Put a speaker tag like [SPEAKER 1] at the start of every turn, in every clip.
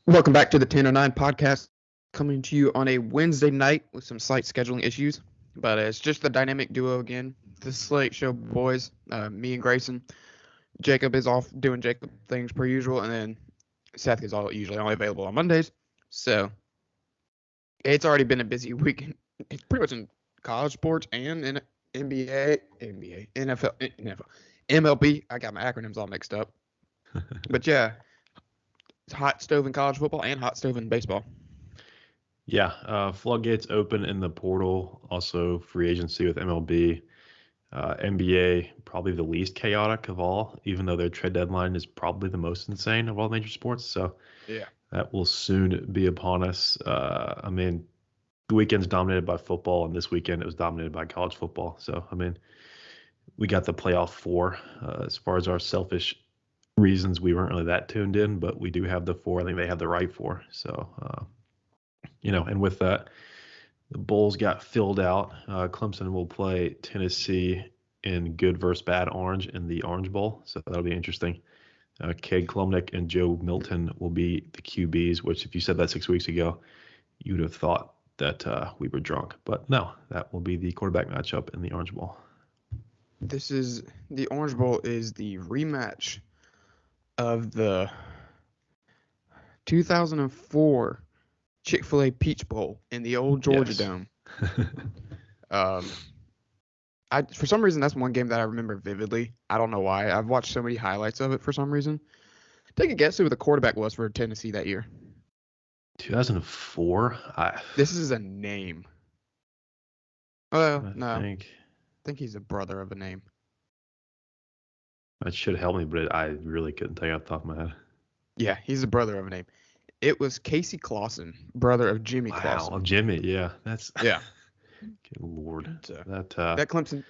[SPEAKER 1] Welcome back to the 1009 podcast, coming to you on a Wednesday night with some slight scheduling issues. But it's just the dynamic duo again. The Slate Show boys, me and Grayson. Jacob is off doing Jacob things per usual, and then Seth is usually only available on Mondays. So it's already been a busy week. It's pretty much in college sports and in NBA, NFL, MLB. I got my acronyms all mixed up. But yeah, it's hot stove in college football and hot stove in baseball.
[SPEAKER 2] Yeah, floodgates open in the portal. Also, free agency with MLB. NBA, probably the least chaotic of all, even though their trade deadline is probably the most insane of all major sports. So
[SPEAKER 1] Yeah.
[SPEAKER 2] that will soon be upon us. The weekend's dominated by football, and this weekend it was dominated by college football. So, we got the playoff four. As far as our selfish reasons, we weren't really that tuned in, but we do have the four. I think they have the right four. So, and with that, the Bulls got filled out. Clemson will play Tennessee in good versus bad orange in the Orange Bowl. So that'll be interesting. Cade Klubnik and Joe Milton will be the QBs, which if you said that 6 weeks ago, you'd have thought that we were drunk. But no, that will be the quarterback matchup in the Orange Bowl.
[SPEAKER 1] The Orange Bowl is the rematch of the 2004 Chick-fil-A Peach Bowl in the old Georgia Dome. For some reason, that's one game that I remember vividly. I don't know why. I've watched so many highlights of it for some reason. Take a guess who the quarterback was for Tennessee that year.
[SPEAKER 2] 2004?
[SPEAKER 1] This is a name. Well, no.
[SPEAKER 2] I
[SPEAKER 1] think he's a brother of a name.
[SPEAKER 2] That should help me, but I really couldn't tell you off the top of my head.
[SPEAKER 1] Yeah, he's a brother of a name. It was Casey Clausen, brother of Jimmy Clausen.
[SPEAKER 2] Wow, Jimmy, yeah.
[SPEAKER 1] Yeah.
[SPEAKER 2] Good Lord.
[SPEAKER 1] That Clemson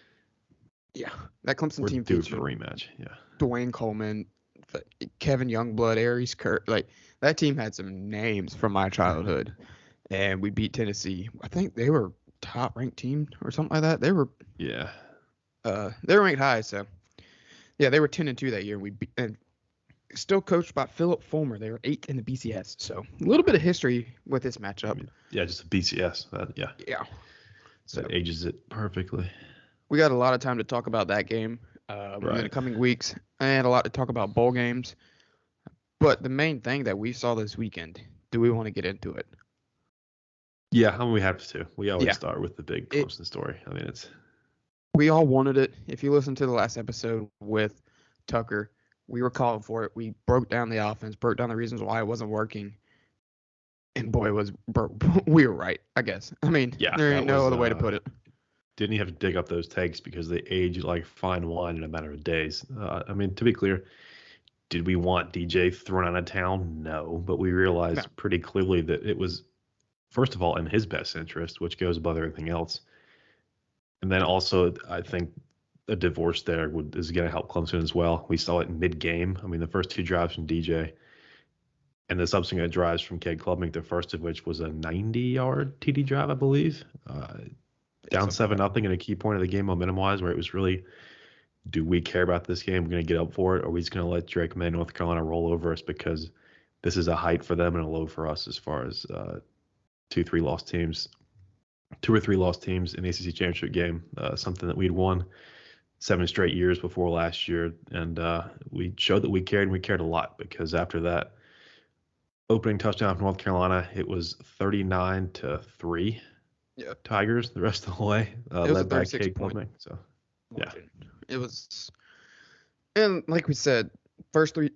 [SPEAKER 1] team
[SPEAKER 2] featured for rematch, yeah.
[SPEAKER 1] Dwayne Coleman, Kevin Youngblood, Aries Kurt. Like, that team had some names from my childhood. And we beat Tennessee. I think they were top ranked team or something like that. They were ranked high, so yeah, they were 10-2 that year. And still coached by Philip Fulmer. They were 8th in the BCS. So a little bit of history with this matchup.
[SPEAKER 2] Yeah, just a BCS.
[SPEAKER 1] Yeah.
[SPEAKER 2] So that ages it perfectly.
[SPEAKER 1] We got a lot of time to talk about that game in the coming weeks, and a lot to talk about bowl games. But the main thing that we saw this weekend, do we want to get into it?
[SPEAKER 2] Yeah, we have to. We always start with the big Clemson story.
[SPEAKER 1] We all wanted it. If you listen to the last episode with Tucker, we were calling for it. We broke down the offense, broke down the reasons why it wasn't working. And boy, we were right, I guess. There ain't no other way to put it.
[SPEAKER 2] Didn't you have to dig up those takes because they age like fine wine in a matter of days? To be clear, did we want DJ thrown out of town? No, but we realized pretty clearly that it was, first of all, in his best interest, which goes above everything else. And then also, I think a divorce there is going to help Clemson as well. We saw it mid-game. The first two drives from DJ and the subsequent drives from Cade Klubnik, the first of which was a 90-yard TD drive, I believe. Down 7-0 in a key point of the game momentum-wise, where it was really, do we care about this game? We're going to get up for it, or are we just going to let Drake May, North Carolina, roll over us because this is a height for them and a low for us as far as 2 or 3 lost teams in the ACC championship game, something that we'd won 7 straight years before last year. And we showed that we cared, and we cared a lot, because after that opening touchdown from North Carolina, it was 39-3 Tigers the rest of the way, led by Cade Klubnik. So,
[SPEAKER 1] margin. It was, and like we said, first three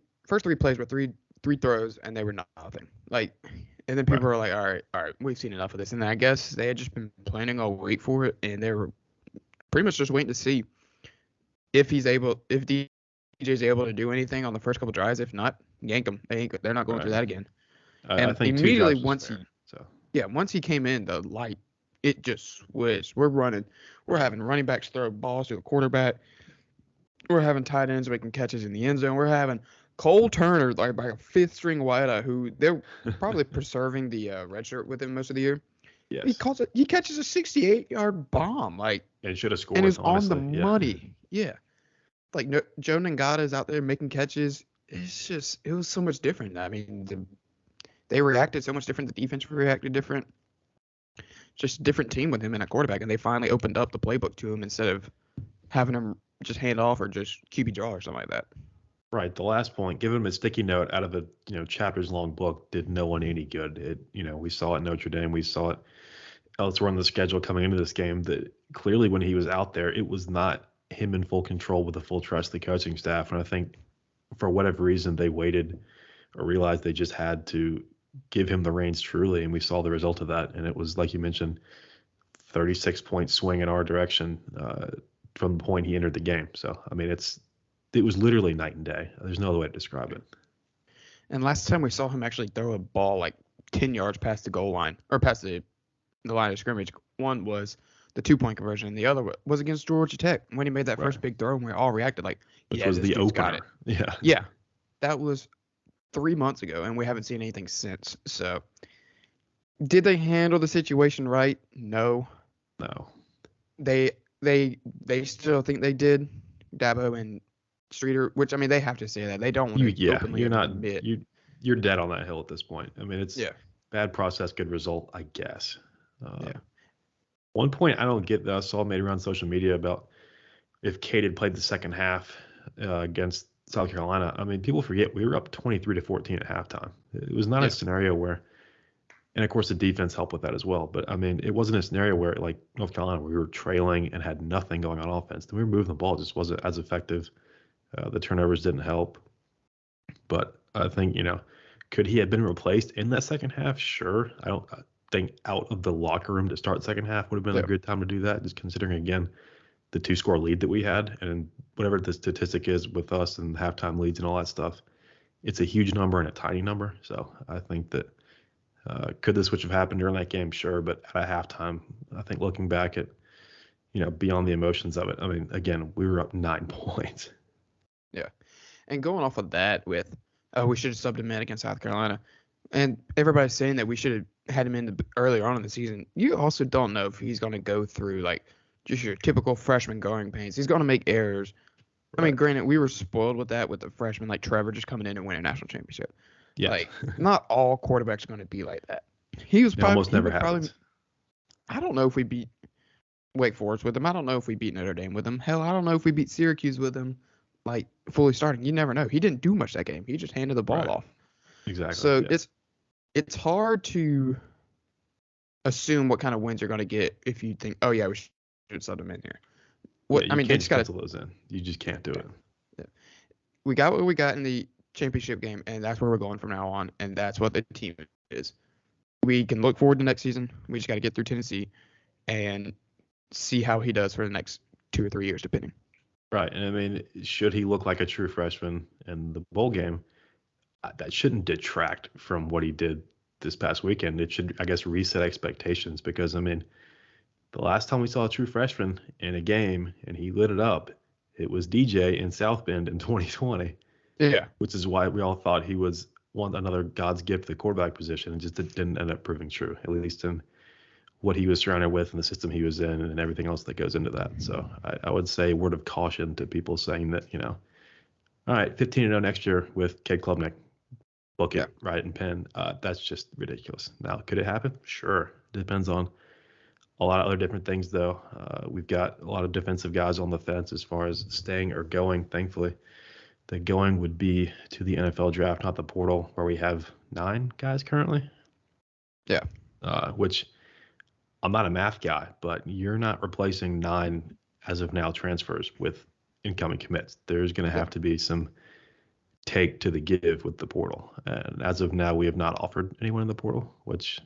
[SPEAKER 1] plays were three throws, and they were nothing. And then people were like, all right, we've seen enough of this. And I guess they had just been planning all week for it, and they were pretty much just waiting to see if DJ's able to do anything on the first couple drives. If not, yank them. They're not going through that again.
[SPEAKER 2] And I think immediately once
[SPEAKER 1] he came in, the light, it just switched. We're running. We're having running backs throw balls to the quarterback. We're having tight ends making catches in the end zone. We're having Cole Turner, like by a 5th-string wideout, who they're probably preserving the red shirt with him most of the year.
[SPEAKER 2] Yes.
[SPEAKER 1] He catches a 68-yard bomb,
[SPEAKER 2] and should have scored.
[SPEAKER 1] And it's on the money. Yeah. Joe Ngata is out there making catches. It was so much different. they reacted so much different. The defense reacted different. Just a different team with him and a quarterback, and they finally opened up the playbook to him instead of having him just hand off or just QB draw or something like that.
[SPEAKER 2] Right. The last point, giving him a sticky note out of a chapters long book did no one any good. We saw it in Notre Dame. We saw it elsewhere on the schedule coming into this game that clearly when he was out there, it was not him in full control with the full trust of the coaching staff. And I think for whatever reason they waited or realized they just had to give him the reins truly. And we saw the result of that. And it was, like you mentioned, 36-point swing in our direction from the point he entered the game. So, I mean, it was literally night and day. There's no other way to describe it.
[SPEAKER 1] And last time we saw him actually throw a ball like 10 yards past the goal line or past the line of scrimmage. One was the 2-point conversion, and the other was against Georgia Tech when he made that first big throw, and we all reacted like,
[SPEAKER 2] which was the opener. Yeah.
[SPEAKER 1] Yeah. That was 3 months ago, and we haven't seen anything since. So, did they handle the situation right? No. They still think they did. Dabo and Streeter, which I mean, they have to say that they don't want to openly admit.
[SPEAKER 2] You're dead on that hill at this point. I mean, it's bad process, good result, I guess. One point I don't get that I saw made around social media about if Cade had played the second half against South Carolina. I mean, people forget we were up 23-14 at halftime. It was not a scenario where, and of course the defense helped with that as well. But I mean, it wasn't a scenario where like North Carolina, we were trailing and had nothing going on offense. Then we were moving the ball, it just wasn't as effective. The turnovers didn't help. But I think, could he have been replaced in that second half? Sure. I think out of the locker room to start second half would have been a good time to do that, just considering, again, the 2-score lead that we had. And whatever the statistic is with us and halftime leads and all that stuff, it's a huge number and a tiny number. So I think that could the switch have happened during that game? Sure. But at halftime, I think looking back at, beyond the emotions of it, I mean, again, we were up 9 points.
[SPEAKER 1] Yeah. And going off of that with, we should have subbed him in against South Carolina. And everybody's saying that we should have had him in earlier on in the season. You also don't know if he's going to go through, like, just your typical freshman growing pains. He's going to make errors. Right. I mean, granted, we were spoiled with that with the freshman like Trevor just coming in and winning a national championship.
[SPEAKER 2] Yeah.
[SPEAKER 1] Like, not all quarterbacks are going to be like that. He was probably
[SPEAKER 2] almost never happens.
[SPEAKER 1] I don't know if we beat Wake Forest with him. I don't know if we beat Notre Dame with him. Hell, I don't know if we beat Syracuse with him. Like, fully starting. You never know. He didn't do much that game. He just handed the ball off.
[SPEAKER 2] Exactly.
[SPEAKER 1] So it's hard to assume what kind of wins you're going to get if you think, oh, yeah, we should sub them in here.
[SPEAKER 2] I mean, they just got to those in. You just can't do it.
[SPEAKER 1] Yeah. We got what we got in the championship game, and that's where we're going from now on, and that's what the team is. We can look forward to next season. We just got to get through Tennessee and see how he does for the next 2 or 3 years, depending.
[SPEAKER 2] Right. And I mean, should he look like a true freshman in the bowl game, that shouldn't detract from what he did this past weekend. It should, I guess, reset expectations because, I mean, the last time we saw a true freshman in a game and he lit it up, it was DJ in South Bend in 2020.
[SPEAKER 1] Yeah.
[SPEAKER 2] Which is why we all thought he was another God's gift to the quarterback position, and just didn't end up proving true, at least in what he was surrounded with and the system he was in and everything else that goes into that. So I would say word of caution to people saying that, all right, 15-0 next year with Cade Klubnik, book it, right, and pen. That's just ridiculous. Now, could it happen? Sure. Depends on a lot of other different things, though. We've got a lot of defensive guys on the fence as far as staying or going, thankfully. The going would be to the NFL draft, not the portal, where we have 9 guys currently.
[SPEAKER 1] Yeah.
[SPEAKER 2] Which I'm not a math guy, but you're not replacing 9 as of now transfers with incoming commits. There's going to have to be some take to the give with the portal. And as of now, we have not offered anyone in the portal, which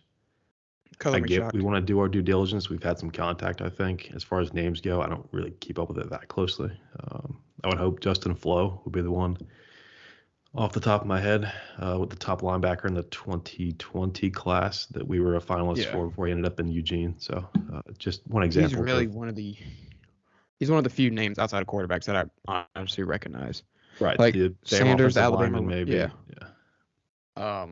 [SPEAKER 2] I get. We want to do our due diligence. We've had some contact, I think. As far as names go, I don't really keep up with it that closely. I would hope Justin Flo would be the one off the top of my head with the top linebacker in the 2020 class that we were a finalist for before he ended up in Eugene. So just one example.
[SPEAKER 1] He's really he's one of the few names outside of quarterbacks that I honestly recognize.
[SPEAKER 2] Right.
[SPEAKER 1] Like Sanders, Alabama,
[SPEAKER 2] maybe.
[SPEAKER 1] Yeah.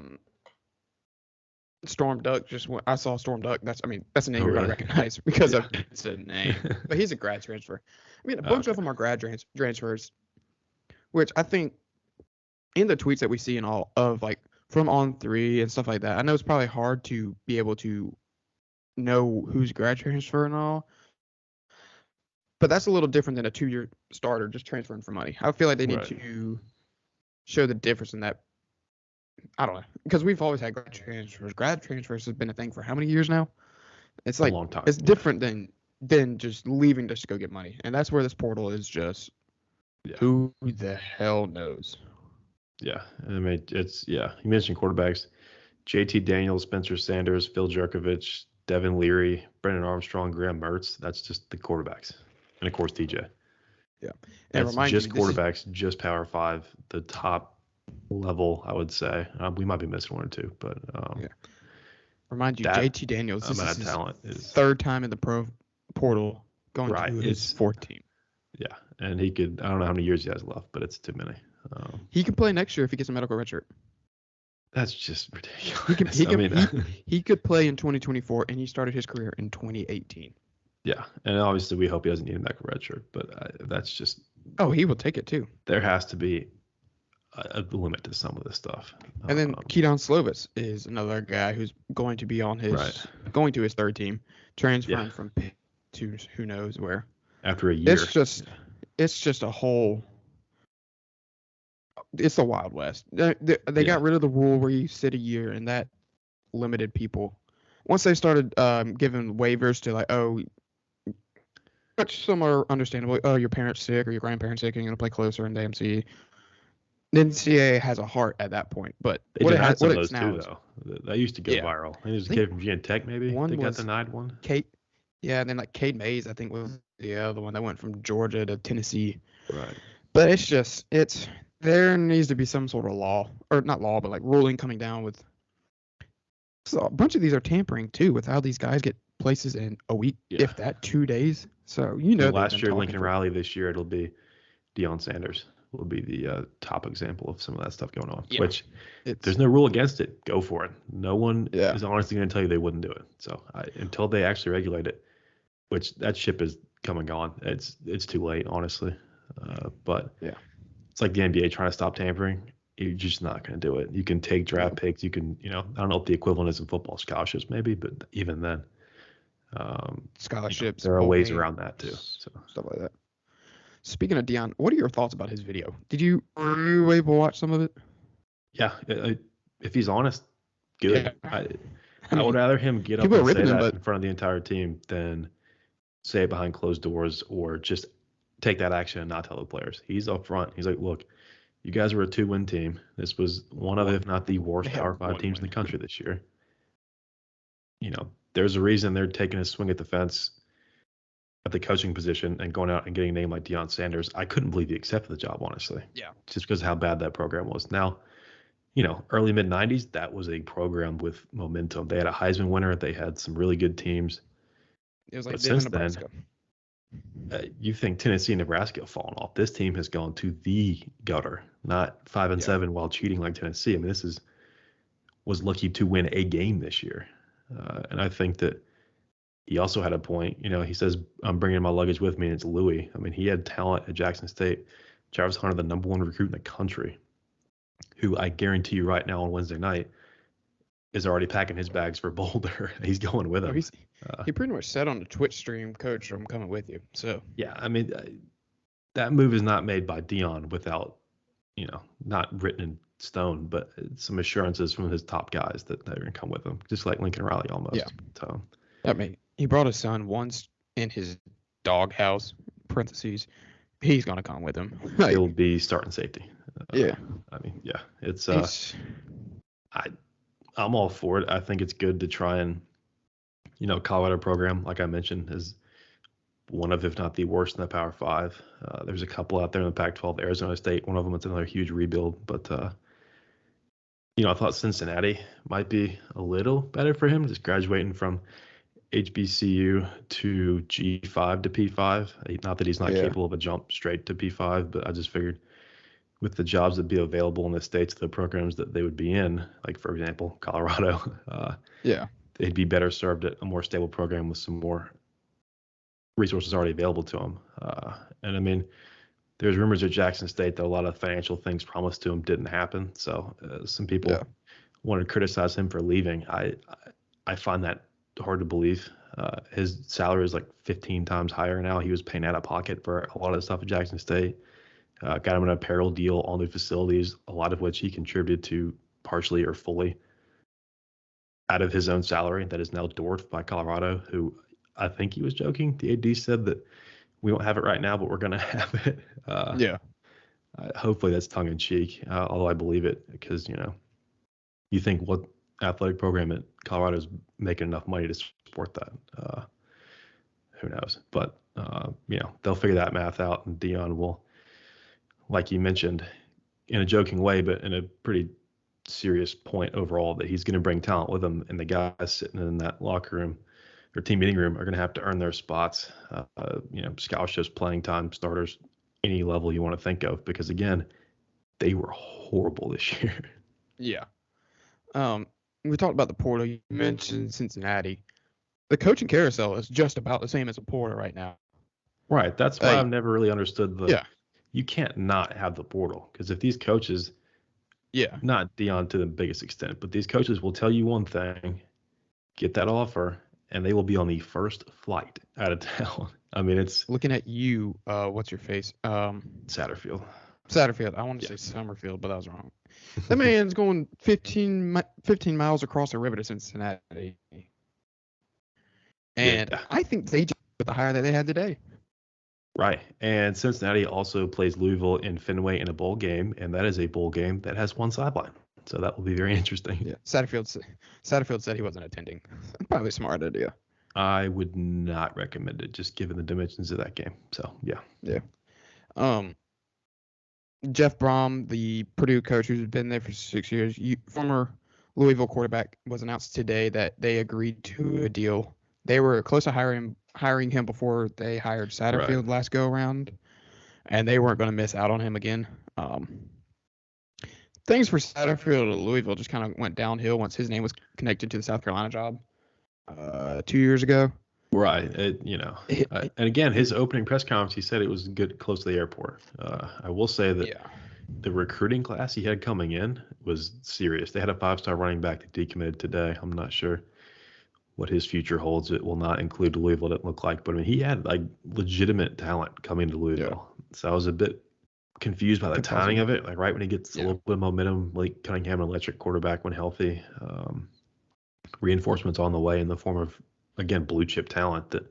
[SPEAKER 1] Storm Duck. I saw Storm Duck. That's a name you're gonna recognize because of it's a name. But he's a grad transfer. I mean, a bunch of them are grad transfers, which I think in the tweets that we see and all of like from on three and stuff like that. I know it's probably hard to be able to know who's grad transfer and all, but that's a little different than a 2-year starter just transferring for money. I feel like they need
[SPEAKER 2] Right.
[SPEAKER 1] to show the difference in that. I don't know, because we've always had grad transfers. Grad transfers has been a thing for how many years now? It's
[SPEAKER 2] A
[SPEAKER 1] like
[SPEAKER 2] long time.
[SPEAKER 1] it's different than just leaving just to go get money, and that's where this portal is just.
[SPEAKER 2] Yeah.
[SPEAKER 1] Who the hell knows?
[SPEAKER 2] Yeah. I mean, you mentioned quarterbacks. JT Daniels, Spencer Sanders, Phil Jerkovich, Devin Leary, Brendan Armstrong, Graham Mertz. That's just the quarterbacks. And of course, TJ.
[SPEAKER 1] Yeah.
[SPEAKER 2] And
[SPEAKER 1] That's
[SPEAKER 2] just quarterbacks, just Power 5, the top level, I would say. We might be missing one or two, but
[SPEAKER 1] yeah. Remind you, JT Daniels, this is his
[SPEAKER 2] talent is
[SPEAKER 1] third time in the pro portal going to his fourth team.
[SPEAKER 2] Yeah, and he could, I don't know how many years he has left, but it's too many.
[SPEAKER 1] He can play next year if he gets a medical redshirt.
[SPEAKER 2] That's just ridiculous.
[SPEAKER 1] He could play in 2024, and he started his career in 2018.
[SPEAKER 2] Yeah, and obviously we hope he doesn't need a medical redshirt, but that's just.
[SPEAKER 1] Oh, he will take it too.
[SPEAKER 2] There has to be a limit to some of this stuff.
[SPEAKER 1] And then Keaton Slovis is another guy who's going to be on going to his third team, transferring from Pitt to who knows where.
[SPEAKER 2] After a year.
[SPEAKER 1] It's just a whole. It's the Wild West. They got rid of the rule where you sit a year, and that limited people. Once they started giving waivers to which some are understandable. Oh, your parents sick or your grandparents sick, and you're gonna play closer in the NCAA. The NCAA has a heart at that point, but
[SPEAKER 2] they did have some of those too, though. That used to go viral. I think there's a kid from Virginia Tech, maybe. They got denied one.
[SPEAKER 1] And then Cade Mays, I think, was the other one that went from Georgia to Tennessee.
[SPEAKER 2] Right.
[SPEAKER 1] But there needs to be some sort of law, or not law, but like ruling coming down with. So a bunch of these are tampering too with how these guys get places in a week, if that 2 days. So
[SPEAKER 2] last year Lincoln Riley, this year it'll be Deion Sanders will be the top example of some of that stuff going on. Yeah. Which there's no rule against it. Go for it. No one is honestly going to tell you they wouldn't do it. So until they actually regulate it, which that ship is come and gone. It's too late, honestly. But it's like the NBA trying to stop tampering. You're just not going to do it. You can take draft picks. You can, I don't know what the equivalent is in football, scholarships maybe, but even then,
[SPEAKER 1] scholarships.
[SPEAKER 2] There are ways around that too. So
[SPEAKER 1] stuff like that. Speaking of Deion, what are your thoughts about his video? Were you able to watch some of it?
[SPEAKER 2] Yeah, if he's honest, good. Yeah. I would rather him get up and say that in front of the entire team than say it behind closed doors or just take that action and not tell the players. He's up front. He's like, look, you guys were a 2-win team. This was one of, if not the worst Power 5 teams in the country this year. There's a reason they're taking a swing at the fence at the coaching position and going out and getting a name like Deion Sanders. I couldn't believe he accepted the job, honestly.
[SPEAKER 1] Yeah. Just
[SPEAKER 2] because of how bad that program was. Now, early mid-90s, that was a program with momentum. They had a Heisman winner. They had some really good teams.
[SPEAKER 1] It was like
[SPEAKER 2] since then, you think Tennessee and Nebraska have fallen off. This team has gone to the gutter, not 5-7 while cheating like Tennessee. I mean, was lucky to win a game this year. And I think that he also had a point. He says, I'm bringing my luggage with me, and it's Louis. I mean, he had talent at Jackson State. Travis Hunter, the number one recruit in the country, who I guarantee you right now on Wednesday night is already packing his bags for Boulder. He's going with him.
[SPEAKER 1] He pretty much said on the Twitch stream, Coach, I'm coming with you. So
[SPEAKER 2] yeah, I mean, that move is not made by Deion without, not written in stone, but some assurances from his top guys that they're going to come with him, just like Lincoln Riley almost.
[SPEAKER 1] Yeah.
[SPEAKER 2] So,
[SPEAKER 1] I mean, he brought his son once in his doghouse, parentheses. He's going to come with him.
[SPEAKER 2] He'll be starting safety.
[SPEAKER 1] Yeah.
[SPEAKER 2] I mean, yeah, I'm all for it. I think it's good to try and, Colorado program, like I mentioned, is one of, if not the worst in the Power 5. There's a couple out there in the Pac-12, Arizona State. One of them, it's another huge rebuild. But, I thought Cincinnati might be a little better for him, just graduating from HBCU to G5 to P5. Not that he's not capable of a jump straight to P5, but I just figured with the jobs that be available in the states, the programs that they would be in, like, for example, Colorado, they'd be better served at a more stable program with some more resources already available to them. And I mean, there's rumors at Jackson State that a lot of financial things promised to him didn't happen. So some people want to criticize him for leaving. I find that hard to believe. His salary is like 15 times higher now. He was paying out of pocket for a lot of the stuff at Jackson State. Got him an apparel deal, all new facilities, a lot of which he contributed to partially or fully out of his own salary that is now dwarfed by Colorado, who I think he was joking. The AD said that we don't have it right now, but we're going to have it.
[SPEAKER 1] Yeah.
[SPEAKER 2] Hopefully that's tongue in cheek, although I believe it because, you think what athletic program at Colorado is making enough money to support that. Who knows? But, they'll figure that math out, and Dion will, like you mentioned, in a joking way, but in a pretty serious point overall, that he's going to bring talent with him, and the guys sitting in that locker room or team meeting room are going to have to earn their spots. Scholarships, playing time, starters, any level you want to think of, because again, they were horrible this year.
[SPEAKER 1] Yeah. We talked about the portal. You mentioned Cincinnati. The coaching carousel is just about the same as a portal right now.
[SPEAKER 2] Right. That's why I've never really understood you can't not have the portal, because if these coaches, not Dion to the biggest extent, but these coaches will tell you one thing, get that offer, and they will be on the first flight out of town. I mean, it's
[SPEAKER 1] looking at you. What's your face?
[SPEAKER 2] Satterfield.
[SPEAKER 1] I wanted to say Summerfield, but that was wrong. That man's going 15 miles across the river to Cincinnati. And I think they just with the hire that they had today.
[SPEAKER 2] Right. And Cincinnati also plays Louisville in Fenway in a bowl game, and that is a bowl game that has one sideline. So that will be very interesting.
[SPEAKER 1] Yeah. Satterfield said he wasn't attending. Probably a smart idea.
[SPEAKER 2] I would not recommend it, just given the dimensions of that game. So, yeah.
[SPEAKER 1] Yeah. Jeff Brom, the Purdue coach who's been there for 6 years, former Louisville quarterback, was announced today that they agreed to a deal. They were close to hiring him before they hired Satterfield last go around, and they weren't going to miss out on him again. Things for Satterfield at Louisville just kind of went downhill once his name was connected to the South Carolina job 2 years ago.
[SPEAKER 2] Right. And again, his opening press conference, he said it was good close to the airport. I will say that the recruiting class he had coming in was serious. They had a 5-star running back that decommitted today. I'm not sure what his future holds. It will not include Louisville, it looked like. But I mean, he had like legitimate talent coming to Louisville. Yeah. So I was a bit confused by the timing of it. Like right when he gets a little bit of momentum, like Cunningham, an electric quarterback when healthy. Reinforcements on the way in the form of, again, blue chip talent that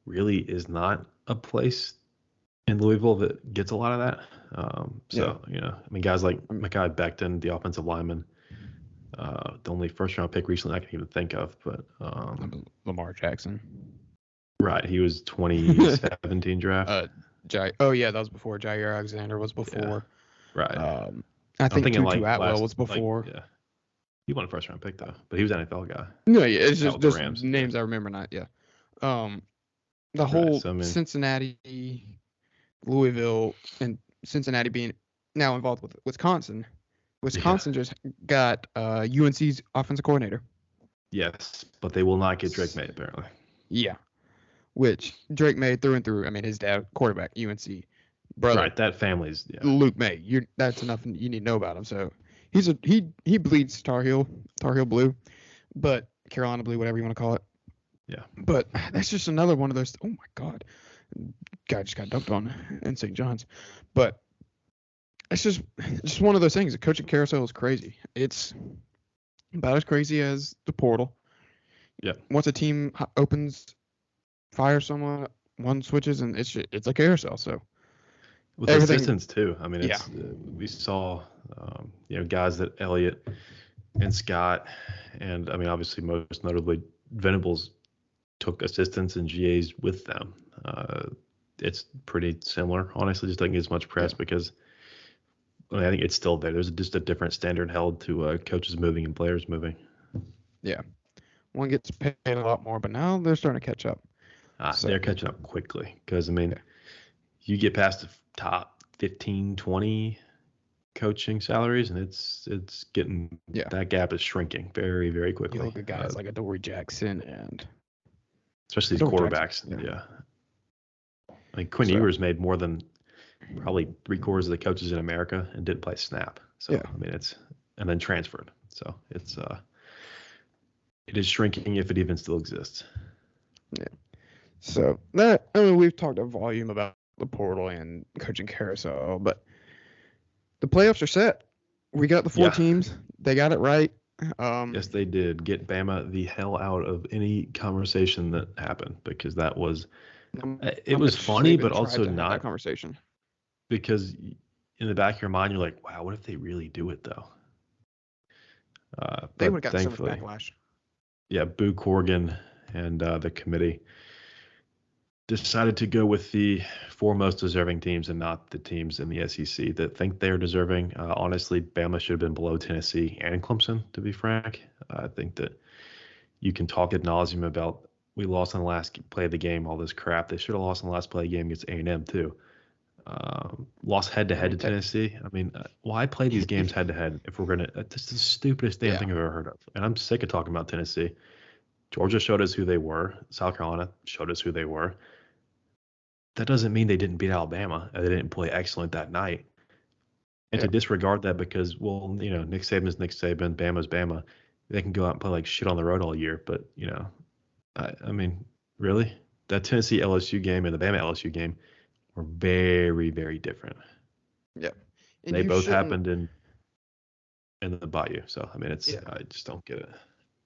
[SPEAKER 2] really is not a place in Louisville that gets a lot of that. I mean, guys like Mekhi Becton, the offensive lineman, the only first round pick recently I can even think of, but
[SPEAKER 1] Lamar Jackson.
[SPEAKER 2] Right. He was 2017 draft.
[SPEAKER 1] That was before. Jair Alexander was before.
[SPEAKER 2] Yeah. Right.
[SPEAKER 1] I think Tutu Atwell was before.
[SPEAKER 2] He won a first round pick though, but he was an NFL guy.
[SPEAKER 1] No, it's just names I remember not. Yeah. The whole Cincinnati, Louisville, and Cincinnati being now involved with Wisconsin. Wisconsin just got UNC's offensive coordinator.
[SPEAKER 2] Yes, but they will not get Drake May apparently.
[SPEAKER 1] Yeah, which Drake May through and through. I mean, his dad quarterback, UNC brother.
[SPEAKER 2] Right, that family's
[SPEAKER 1] Luke May. That's enough you need to know about him. So he bleeds Tar Heel blue, but Carolina blue, whatever you want to call it.
[SPEAKER 2] Yeah.
[SPEAKER 1] But that's just another one of those. Oh my God, guy just got dunked on in St. John's. But it's just one of those things. The coaching carousel is crazy. It's about as crazy as the portal.
[SPEAKER 2] Yeah.
[SPEAKER 1] Once a team fires someone, one switches, and it's a carousel. So.
[SPEAKER 2] With assistants too. I mean, we saw, guys that Elliott and Scott, and I mean, obviously most notably Venables took assistants and GAs with them. It's pretty similar, honestly. Just doesn't get as much press because I think it's still there. There's just a different standard held to coaches moving and players moving.
[SPEAKER 1] Yeah, one gets paid a lot more, but now they're starting to catch up.
[SPEAKER 2] They're catching up quickly because I mean, you get past the top 15, 20 coaching salaries, and it's getting that gap is shrinking very, very quickly.
[SPEAKER 1] You look at guys like Adoree Jackson and
[SPEAKER 2] especially these quarterbacks. Yeah. I mean, Quinn Ewers made more than probably 3/4 of the coaches in America and didn't play snap. So I mean, and then transferred. So it is shrinking if it even still exists.
[SPEAKER 1] Yeah. So we've talked a volume about the portal and coaching carousel, but the playoffs are set. We got the four teams. They got it right.
[SPEAKER 2] Yes, they did. Get Bama the hell out of any conversation that happened, because that was it was funny, but also not
[SPEAKER 1] that conversation.
[SPEAKER 2] Because in the back of your mind, you're like, wow, what if they really do it though?
[SPEAKER 1] They would have gotten so much backlash.
[SPEAKER 2] Yeah, Boo Corrigan and the committee decided to go with the four most deserving teams and not the teams in the SEC that think they're deserving. Honestly, Bama should have been below Tennessee and Clemson, to be frank. I think that you can talk ad nauseum about we lost on the last play of the game, all this crap. They should have lost on the last play of the game against A&M too. Lost head-to-head to Tennessee. I mean, why play these games head-to-head if we're going to – that's the stupidest damn thing I've ever heard of. And I'm sick of talking about Tennessee. Georgia showed us who they were. South Carolina showed us who they were. That doesn't mean they didn't beat Alabama. They didn't play excellent that night. And to disregard that because, well, Nick Saban's Nick Saban, Bama's Bama, they can go out and play like shit on the road all year. But, I mean, really? That Tennessee LSU game and the Bama LSU game were very, very different.
[SPEAKER 1] Yeah.
[SPEAKER 2] And they both happened in the Bayou. So, I mean, I just don't get it.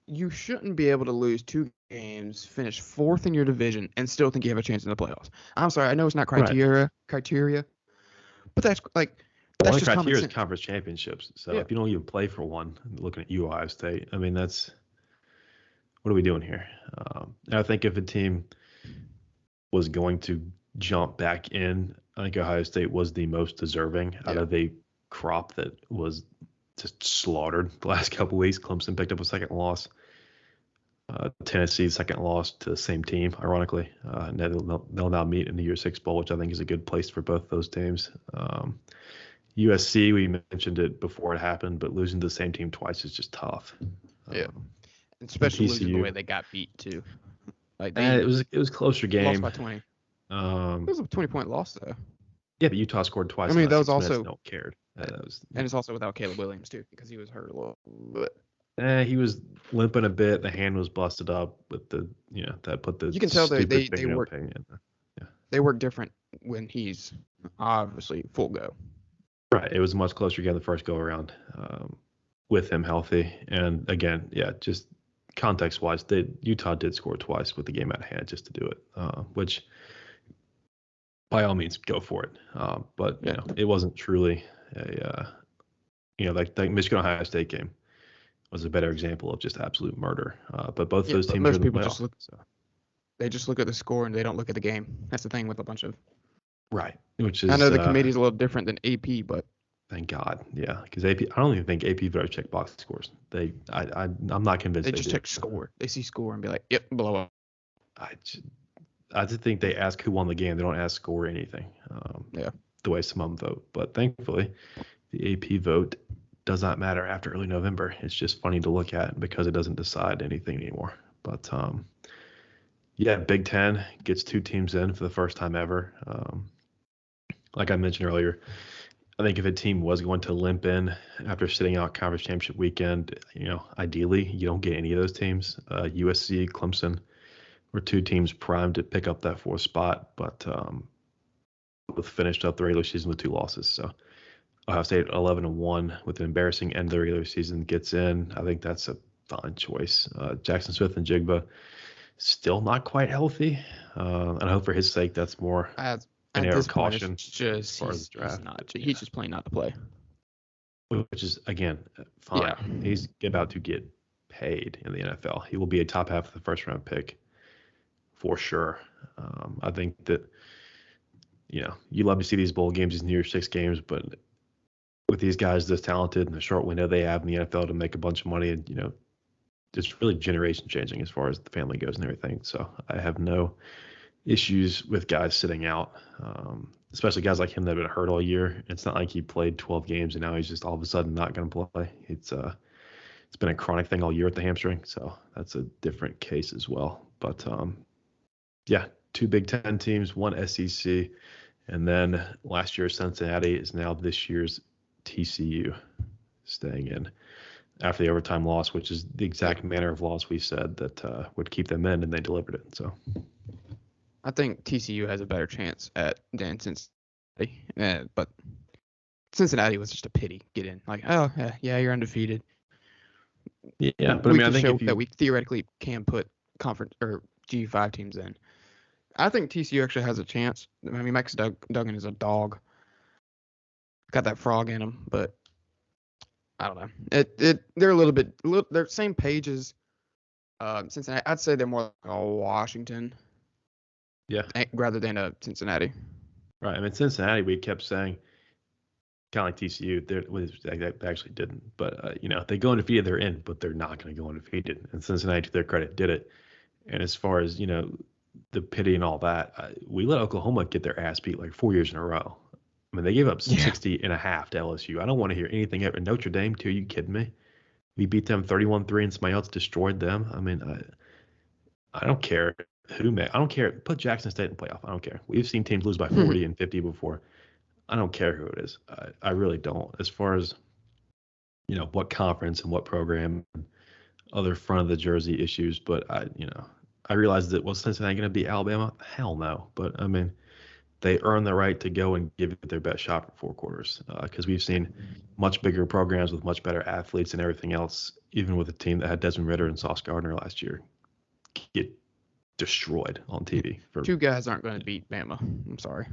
[SPEAKER 1] You shouldn't be able to lose two games, finish fourth in your division, and still think you have a chance in the playoffs. I'm sorry, I know it's not criteria, but that's like
[SPEAKER 2] that's just criteria is conference championships. So if you don't even play for one, looking at Ohio State, I mean, what are we doing here? And I think if a team was going to jump back in, I think Ohio State was the most deserving out of the crop that was just slaughtered the last couple weeks. Clemson picked up a second loss. Tennessee's second loss to the same team, ironically. They'll now meet in the Year 6 Bowl, which I think is a good place for both those teams. USC, we mentioned it before it happened, but losing to the same team twice is just tough.
[SPEAKER 1] Especially losing the way they got beat too. Like
[SPEAKER 2] it was a closer game.
[SPEAKER 1] Lost by 20. It was a 20-point loss though.
[SPEAKER 2] Yeah, but Utah scored twice.
[SPEAKER 1] I mean, that was also
[SPEAKER 2] no cared.
[SPEAKER 1] And it's also without Caleb Williams too, because he was hurt a little bit.
[SPEAKER 2] He was limping a bit. The hand was busted up with that put the.
[SPEAKER 1] You can tell they work. They work different when he's obviously full go.
[SPEAKER 2] Right. It was a much closer game the first go around, with him healthy. And again, just context wise, Utah did score twice with the game out of hand just to do it, which by all means go for it. But it wasn't truly like Michigan Ohio State game was a better example of just absolute murder. But both those teams
[SPEAKER 1] most people they just look at the score and they don't look at the game. That's the thing with a bunch of
[SPEAKER 2] which is
[SPEAKER 1] I know the committee's a little different than AP, but
[SPEAKER 2] thank God, because AP I don't even think AP voters check box scores. I'm not convinced
[SPEAKER 1] they just check score. They see score and be like, yep, blow up.
[SPEAKER 2] I just think they ask who won the game. They don't ask score or anything. The way some of them vote. But thankfully, the AP vote does not matter after early November. It's just funny to look at because it doesn't decide anything anymore. But Big Ten gets two teams in for the first time ever. Like I mentioned earlier, I think if a team was going to limp in after sitting out conference championship weekend, ideally you don't get any of those teams. USC, Clemson were two teams primed to pick up that fourth spot, but both finished up the regular season with two losses. So Ohio State 11-1 with an embarrassing end of the regular season gets in. I think that's a fine choice. Jackson Smith and Jigba still not quite healthy, and I hope for his sake that's more an air of caution.
[SPEAKER 1] He's just playing not to play,
[SPEAKER 2] which is again fine. Yeah. He's about to get paid in the NFL. He will be a top half of the first round pick for sure. I think that you love to see these bowl games, these New Year's 6 games, but with these guys this talented and the short window they have in the NFL to make a bunch of money, and it's really generation changing as far as the family goes and everything. So I have no issues with guys sitting out, especially guys like him that have been hurt all year. It's not like he played 12 games and now he's just all of a sudden not going to play. It's been a chronic thing all year with the hamstring, so that's a different case as well. But two Big Ten teams, one SEC, and then last year's Cincinnati is now this year's TCU staying in. after the overtime loss, which is the exact manner of loss we said that would keep them in, and they delivered it. So
[SPEAKER 1] I think TCU has a better chance than Cincinnati, but Cincinnati was just a pity get in. Like, oh yeah, you're undefeated.
[SPEAKER 2] Yeah, but
[SPEAKER 1] we
[SPEAKER 2] I
[SPEAKER 1] can
[SPEAKER 2] think
[SPEAKER 1] show that we theoretically can put conference or G5 teams in. I think TCU actually has a chance. I mean, Max Duggan is a dog. Got that frog in him, but I don't know. They're a little bit they're same page as Cincinnati. I'd say they're more like a Washington.
[SPEAKER 2] Yeah.
[SPEAKER 1] Rather than a Cincinnati.
[SPEAKER 2] Right. I mean, Cincinnati, we kept saying, kind of like TCU, they actually didn't. But, they go undefeated, they're in, but they're not going to go undefeated. And Cincinnati, to their credit, did it. And as far as, the pity and all that, we let Oklahoma get their ass beat like 4 years in a row. I mean, they gave up 60 and a half to LSU. I don't want to hear anything ever. Notre Dame, too. Are you kidding me? We beat them 31-3 and somebody else destroyed them. I mean, I don't care I don't care. Put Jackson State in the playoff. I don't care. We've seen teams lose by 40 and 50 before. I don't care who it is. I really don't. As far as, what conference and what program and other front of the jersey issues. But I realize that, was Cincinnati going to beat Alabama? Hell no. But I mean, they earn the right to go and give it their best shot for 4 quarters, because we've seen much bigger programs with much better athletes and everything else, even with a team that had Desmond Ridder and Sauce Gardner last year, get destroyed on TV.
[SPEAKER 1] 2 guys aren't going to beat Bama. I'm sorry.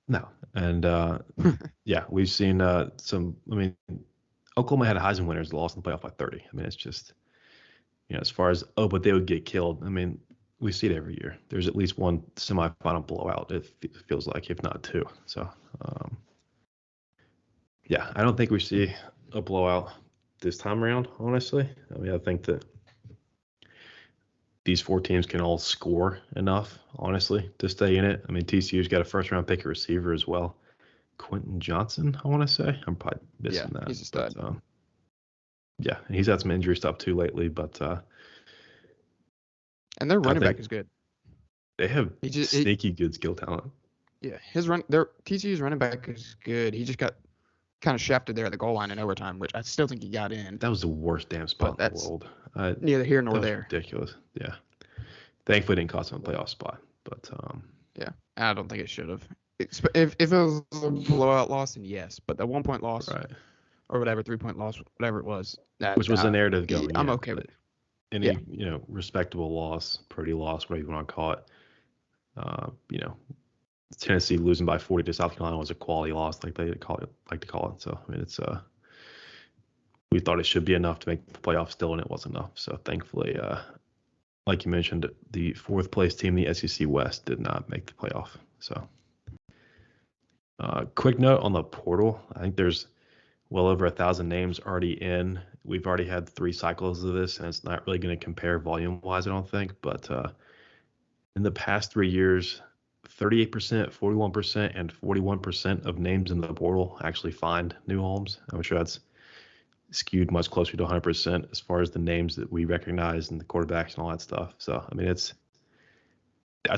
[SPEAKER 2] No. And yeah, we've seen Oklahoma had a Heisman winners lost in the playoff by 30. I mean, it's just, as far as, but they would get killed. I mean, we see it every year. There's at least one semifinal blowout, it feels like, if not 2. So, yeah, I don't think we see a blowout this time around, honestly. I mean, I think that these 4 teams can all score enough, honestly, to stay in it. I mean, TCU's got a first-round pick at receiver as well. Quentin Johnson, I want to say. I'm probably missing that.
[SPEAKER 1] He's a stud.
[SPEAKER 2] But, yeah, he's had some injury stuff too lately, but
[SPEAKER 1] and their running back is good.
[SPEAKER 2] They have sneaky good skill talent.
[SPEAKER 1] Yeah, TCU's running back is good. He just got kind of shafted there at the goal line in overtime, which I still think he got in.
[SPEAKER 2] That was the worst damn spot in the world.
[SPEAKER 1] Neither here nor there.
[SPEAKER 2] Ridiculous. Yeah. Thankfully, it didn't cost him a playoff spot, but
[SPEAKER 1] yeah, I don't think it should have. If it was a blowout loss, then yes, but the 1-point loss,
[SPEAKER 2] right,
[SPEAKER 1] or whatever, 3-point loss, whatever it was,
[SPEAKER 2] which was the narrative going.
[SPEAKER 1] I'm okay with it.
[SPEAKER 2] Any respectable loss, pretty loss, whatever you want to call it. Tennessee losing by 40 to South Carolina was a quality loss, like to call it. So I mean, it's we thought it should be enough to make the playoffs still, and it wasn't enough. So thankfully, like you mentioned, the 4th place team, the SEC West, did not make the playoff. So, quick note on the portal. I think there's well over 1,000 names already in. We've already had 3 cycles of this, and it's not really going to compare volume-wise, I don't think. But in the past 3 years, 38%, 41%, and 41% of names in the portal actually find new homes. I'm sure that's skewed much closer to 100% as far as the names that we recognize and the quarterbacks and all that stuff. So, I mean, that's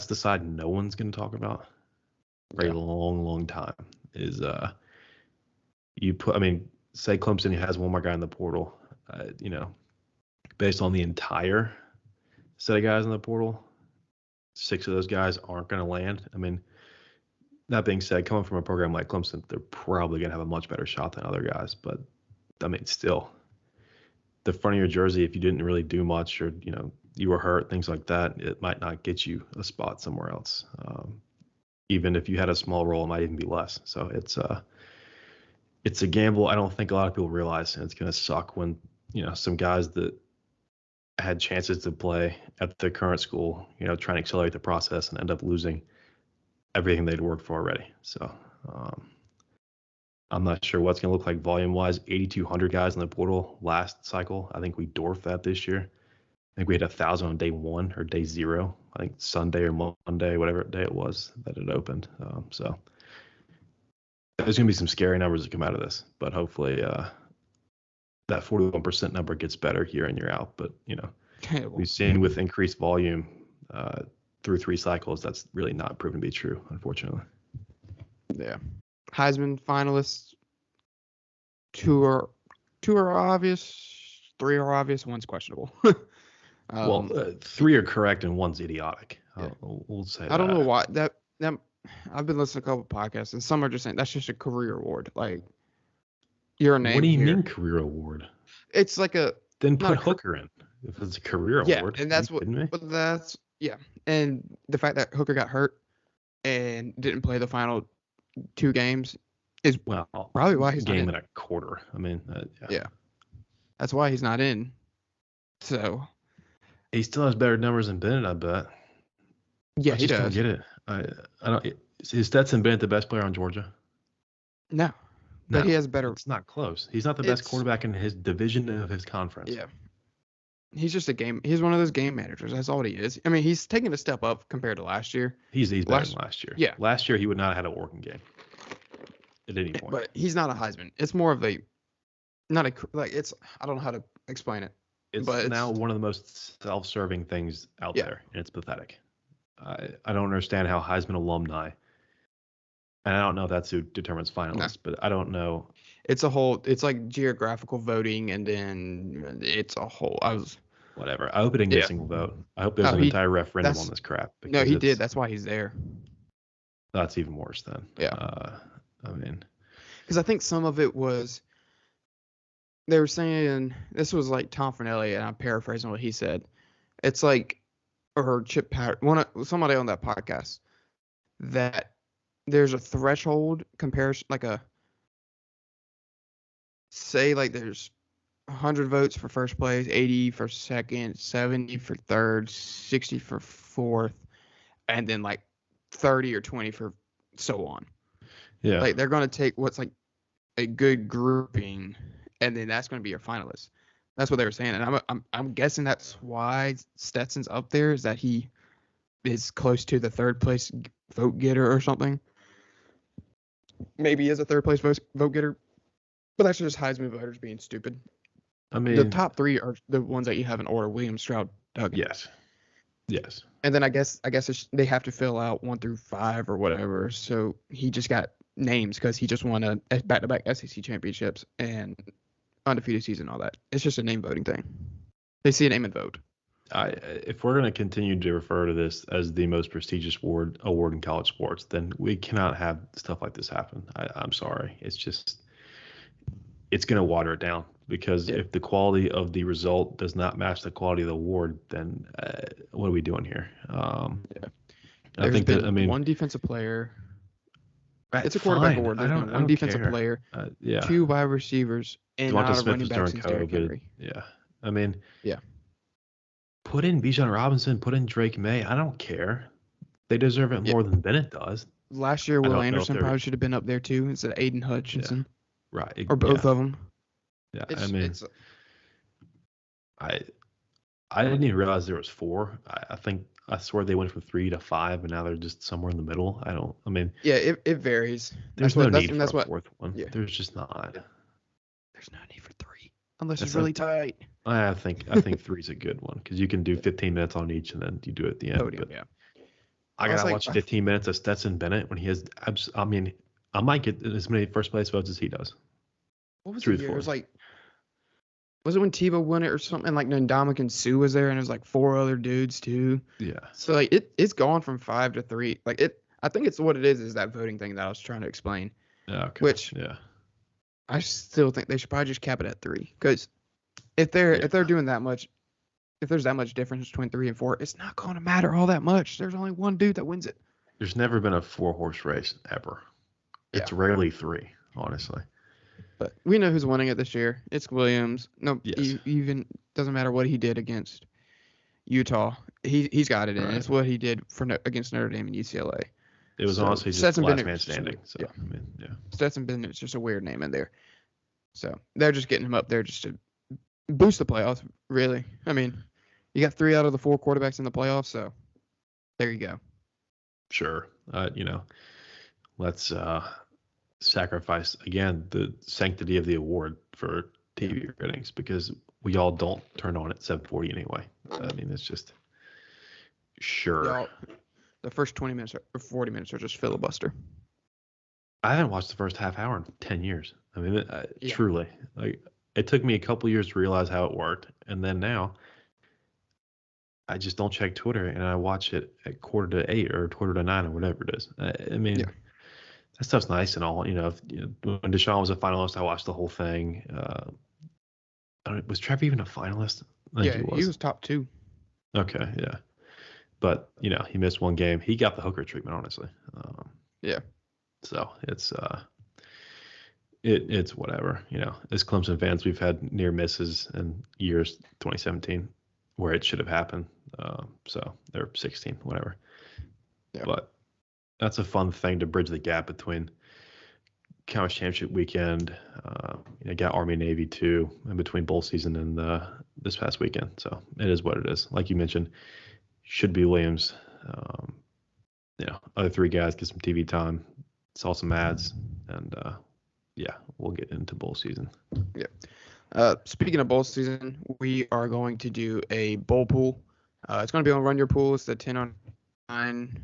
[SPEAKER 2] the side no one's going to talk about for a long, long time is say Clemson has one more guy in the portal, based on the entire set of guys in the portal, 6 of those guys aren't going to land. I mean, that being said, coming from a program like Clemson, they're probably going to have a much better shot than other guys. But, I mean, still, the front of your jersey, if you didn't really do much or, you were hurt, things like that, it might not get you a spot somewhere else. Even if you had a small role, it might even be less. So it's a gamble. I don't think a lot of people realize, and it's going to suck when, some guys that had chances to play at their current school, trying to accelerate the process and end up losing everything they'd worked for already. So I'm not sure what's going to look like volume-wise. 8,200 guys in the portal last cycle. I think we dwarfed that this year. I think we had 1,000 on day 1 or day 0. I think Sunday or Monday, whatever day it was that it opened. So there's going to be some scary numbers that come out of this, but hopefully that 41% number gets better year in, year out. But, we've seen with increased volume through 3 cycles, that's really not proven to be true, unfortunately.
[SPEAKER 1] Yeah. Heisman finalists, two are obvious. 3 are obvious, 1's questionable.
[SPEAKER 2] Well, 3 are correct and 1's idiotic.
[SPEAKER 1] Yeah.
[SPEAKER 2] We'll say
[SPEAKER 1] I don't
[SPEAKER 2] that.
[SPEAKER 1] know why that I've been listening to a couple podcasts, and some are just saying that's just a career award. Like, you're a name.
[SPEAKER 2] What do you
[SPEAKER 1] here.
[SPEAKER 2] mean career award?
[SPEAKER 1] It's like a
[SPEAKER 2] Then put Hooker in if it's a career award.
[SPEAKER 1] And that's what.
[SPEAKER 2] Me?
[SPEAKER 1] But that's and the fact that Hooker got hurt and didn't play the final 2 games is probably why he's not in.
[SPEAKER 2] Game and a quarter. I mean,
[SPEAKER 1] yeah, that's why he's not in. So
[SPEAKER 2] he still has better numbers than Bennett, I bet.
[SPEAKER 1] Yeah, he does.
[SPEAKER 2] I just don't get it. I don't. Is Stetson Bennett the best player on Georgia?
[SPEAKER 1] No, but he has better.
[SPEAKER 2] It's not close. He's not the best quarterback in his division of his conference.
[SPEAKER 1] Yeah, he's just he's one of those game managers. That's all he is. I mean, he's taking a step up compared to last year.
[SPEAKER 2] He's better than last year.
[SPEAKER 1] Yeah,
[SPEAKER 2] last year he would not have had a Oregon game at any point.
[SPEAKER 1] But he's not a Heisman. It's more of it's. I don't know how to explain it.
[SPEAKER 2] It's now one of the most self-serving things out there, and it's pathetic. I don't understand how Heisman alumni, and I don't know if that's who determines finalists, but I don't know.
[SPEAKER 1] It's like geographical voting, and then it's a whole.
[SPEAKER 2] Whatever. I hope it didn't get a single vote. I hope there's an entire referendum on this crap.
[SPEAKER 1] No, he did. That's why he's there.
[SPEAKER 2] That's even worse then.
[SPEAKER 1] Yeah.
[SPEAKER 2] I mean,
[SPEAKER 1] because I think some of it was. They were saying, this was like Tom Fornelli, and I'm paraphrasing what he said. It's like, or Chip Powder, somebody on that podcast, that there's a threshold comparison, say there's 100 votes for first place, 80 for second, 70 for third, 60 for fourth, and then 30 or 20 for so on.
[SPEAKER 2] Yeah.
[SPEAKER 1] They're going to take what's a good grouping, and then that's going to be your finalist. That's what they were saying, and I'm guessing that's why Stetson's up there, is that he is close to the third place vote getter or something. Maybe he is a third place vote getter, but that's just Heisman voters being stupid.
[SPEAKER 2] I mean,
[SPEAKER 1] the top 3 are the ones that you have in order: Williams, Stroud, Duggan.
[SPEAKER 2] Yes.
[SPEAKER 1] And then I guess they have to fill out 1 through 5 or whatever. So he just got names because he just won a back-to-back SEC championships and undefeated season, all that. It's just a name voting thing. They see a name and vote.
[SPEAKER 2] If we're going to continue to refer to this as the most prestigious award in college sports, then we cannot have stuff like this happen. I'm sorry. It's going to water it down, because if the quality of the result does not match the quality of the award, then what are we doing here? I think
[SPEAKER 1] one defensive player. It's a quarterback award. There's been one defensive player, 2 wide receivers, and not a running back since Derrick Henry.
[SPEAKER 2] Yeah. I mean, put in Bijan Robinson, put in Drake May. I don't care. They deserve it more than Bennett does.
[SPEAKER 1] Last year, Will Anderson probably should have been up there too, instead of Aiden Hutchinson.
[SPEAKER 2] Yeah. Right.
[SPEAKER 1] Or both of them.
[SPEAKER 2] Yeah. I didn't even realize there was 4. I swear they went from 3 to 5, and now they're just somewhere in the middle.
[SPEAKER 1] It varies.
[SPEAKER 2] There's no need for a 4th one.
[SPEAKER 1] Yeah.
[SPEAKER 2] There's just not.
[SPEAKER 1] There's no need for 3 unless it's really tight.
[SPEAKER 2] I think 3 is a good one, because you can do 15 minutes on each, and then you do it at the end.
[SPEAKER 1] Podium,
[SPEAKER 2] I gotta watch 15 minutes of Stetson Bennett when he has. I might get as many first place votes as he does.
[SPEAKER 1] What was the year? It was was it when Tebow won it or something? Ndamukong Suh was there, and there's 4 other dudes too.
[SPEAKER 2] Yeah.
[SPEAKER 1] So it's gone from 5 to 3. I think it's what it is that voting thing that I was trying to explain.
[SPEAKER 2] Yeah. Okay.
[SPEAKER 1] Which I still think they should probably just cap it at 3, because if they're doing that much, if there's that much difference between 3 and 4, it's not going to matter all that much. There's only one dude that wins it.
[SPEAKER 2] There's never been a 4-horse race ever. It's rarely 3, honestly.
[SPEAKER 1] But we know who's winning it this year. It's Williams. No, even doesn't matter what he did against Utah. He's got it in. Right. It's what he did against Notre Dame and UCLA.
[SPEAKER 2] It was honestly just the last man standing.
[SPEAKER 1] Stetson Bennett's just a weird name in there. So they're just getting him up there just to boost the playoffs, really. You got 3 out of the 4 quarterbacks in the playoffs, so there you go.
[SPEAKER 2] Sure. Let's sacrifice, again, the sanctity of the award for TV ratings, because we all don't turn on at 7:40 anyway. It's just sure.
[SPEAKER 1] The first 20 minutes or 40 minutes are just filibuster.
[SPEAKER 2] I haven't watched the first half hour in 10 years. Truly, It took me a couple years to realize how it worked, and then now I just don't check Twitter, and I watch it at 7:45 or 7:45 or whatever it is. I mean,
[SPEAKER 1] Yeah.
[SPEAKER 2] that stuff's nice and all. When Deshaun was a finalist, I watched the whole thing. Was Trevor even a finalist? I think
[SPEAKER 1] Yeah,
[SPEAKER 2] he
[SPEAKER 1] he
[SPEAKER 2] was.
[SPEAKER 1] was top 2.
[SPEAKER 2] Okay, yeah. But, he missed one game. He got the Hooker treatment, honestly.
[SPEAKER 1] Yeah.
[SPEAKER 2] So it's whatever. As Clemson fans, we've had near misses in years 2017 where it should have happened. So they're 16, whatever.
[SPEAKER 1] Yeah.
[SPEAKER 2] But that's a fun thing to bridge the gap between Conference Championship weekend. Got Army Navy too, in between bowl season and this past weekend. So it is what it is. Like you mentioned, should be Williams. Other 3 guys get some TV time, saw some ads, and we'll get into bowl season.
[SPEAKER 1] Yeah. Speaking of bowl season, we are going to do a bowl pool. It's going to be on Run Your Pool. It's the 1009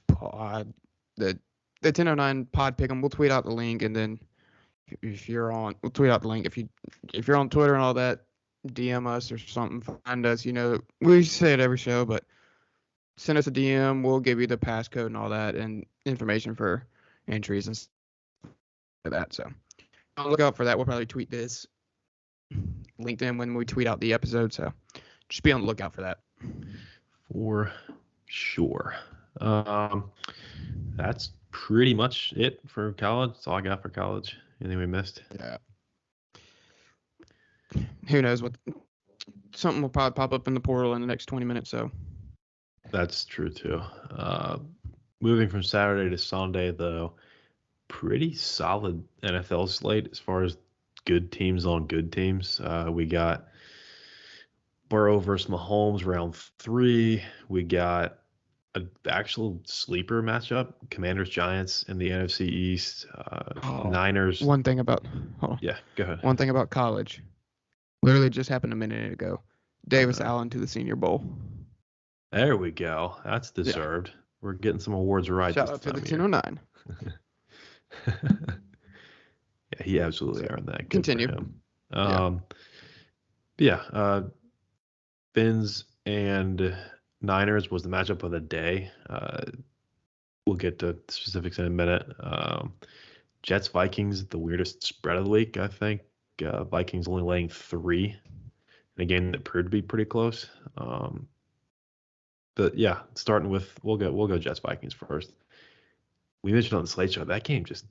[SPEAKER 1] pod. The 1009 pod pick'em. We'll tweet out the link, and then we'll tweet out the link. If you're on Twitter and all that, DM us or something. Find us. We say it every show, but send us a DM. We'll give you the passcode and all that, and information for entries and stuff like that. So look out for that. We'll probably tweet this LinkedIn when we tweet out the episode. So just be on the lookout for that.
[SPEAKER 2] For sure. That's pretty much it for college. That's all I got for college. Anything we missed?
[SPEAKER 1] Yeah. Who knows what? Something will probably pop up in the portal in the next 20 minutes. So
[SPEAKER 2] that's true too. Moving from Saturday to Sunday, though, pretty solid NFL slate as far as good teams on good teams. We got Burrow versus Mahomes round 3. We got an actual sleeper matchup: Commanders Giants in the NFC East. Niners.
[SPEAKER 1] One thing about
[SPEAKER 2] Yeah, go ahead.
[SPEAKER 1] One thing about college, literally just happened a minute ago. Davis Allen to the Senior Bowl.
[SPEAKER 2] There we go. That's deserved. Yeah. We're getting some awards right.
[SPEAKER 1] Shout out to the 1009.
[SPEAKER 2] Yeah, he absolutely earned that. Good
[SPEAKER 1] Continue.
[SPEAKER 2] Fins and Niners was the matchup of the day. We'll get to specifics in a minute. Jets Vikings, the weirdest spread of the week, I think. Vikings only laying 3 in a game that proved to be pretty close. But yeah, starting with we'll go Jets Vikings first. We mentioned on the Slate Show that game just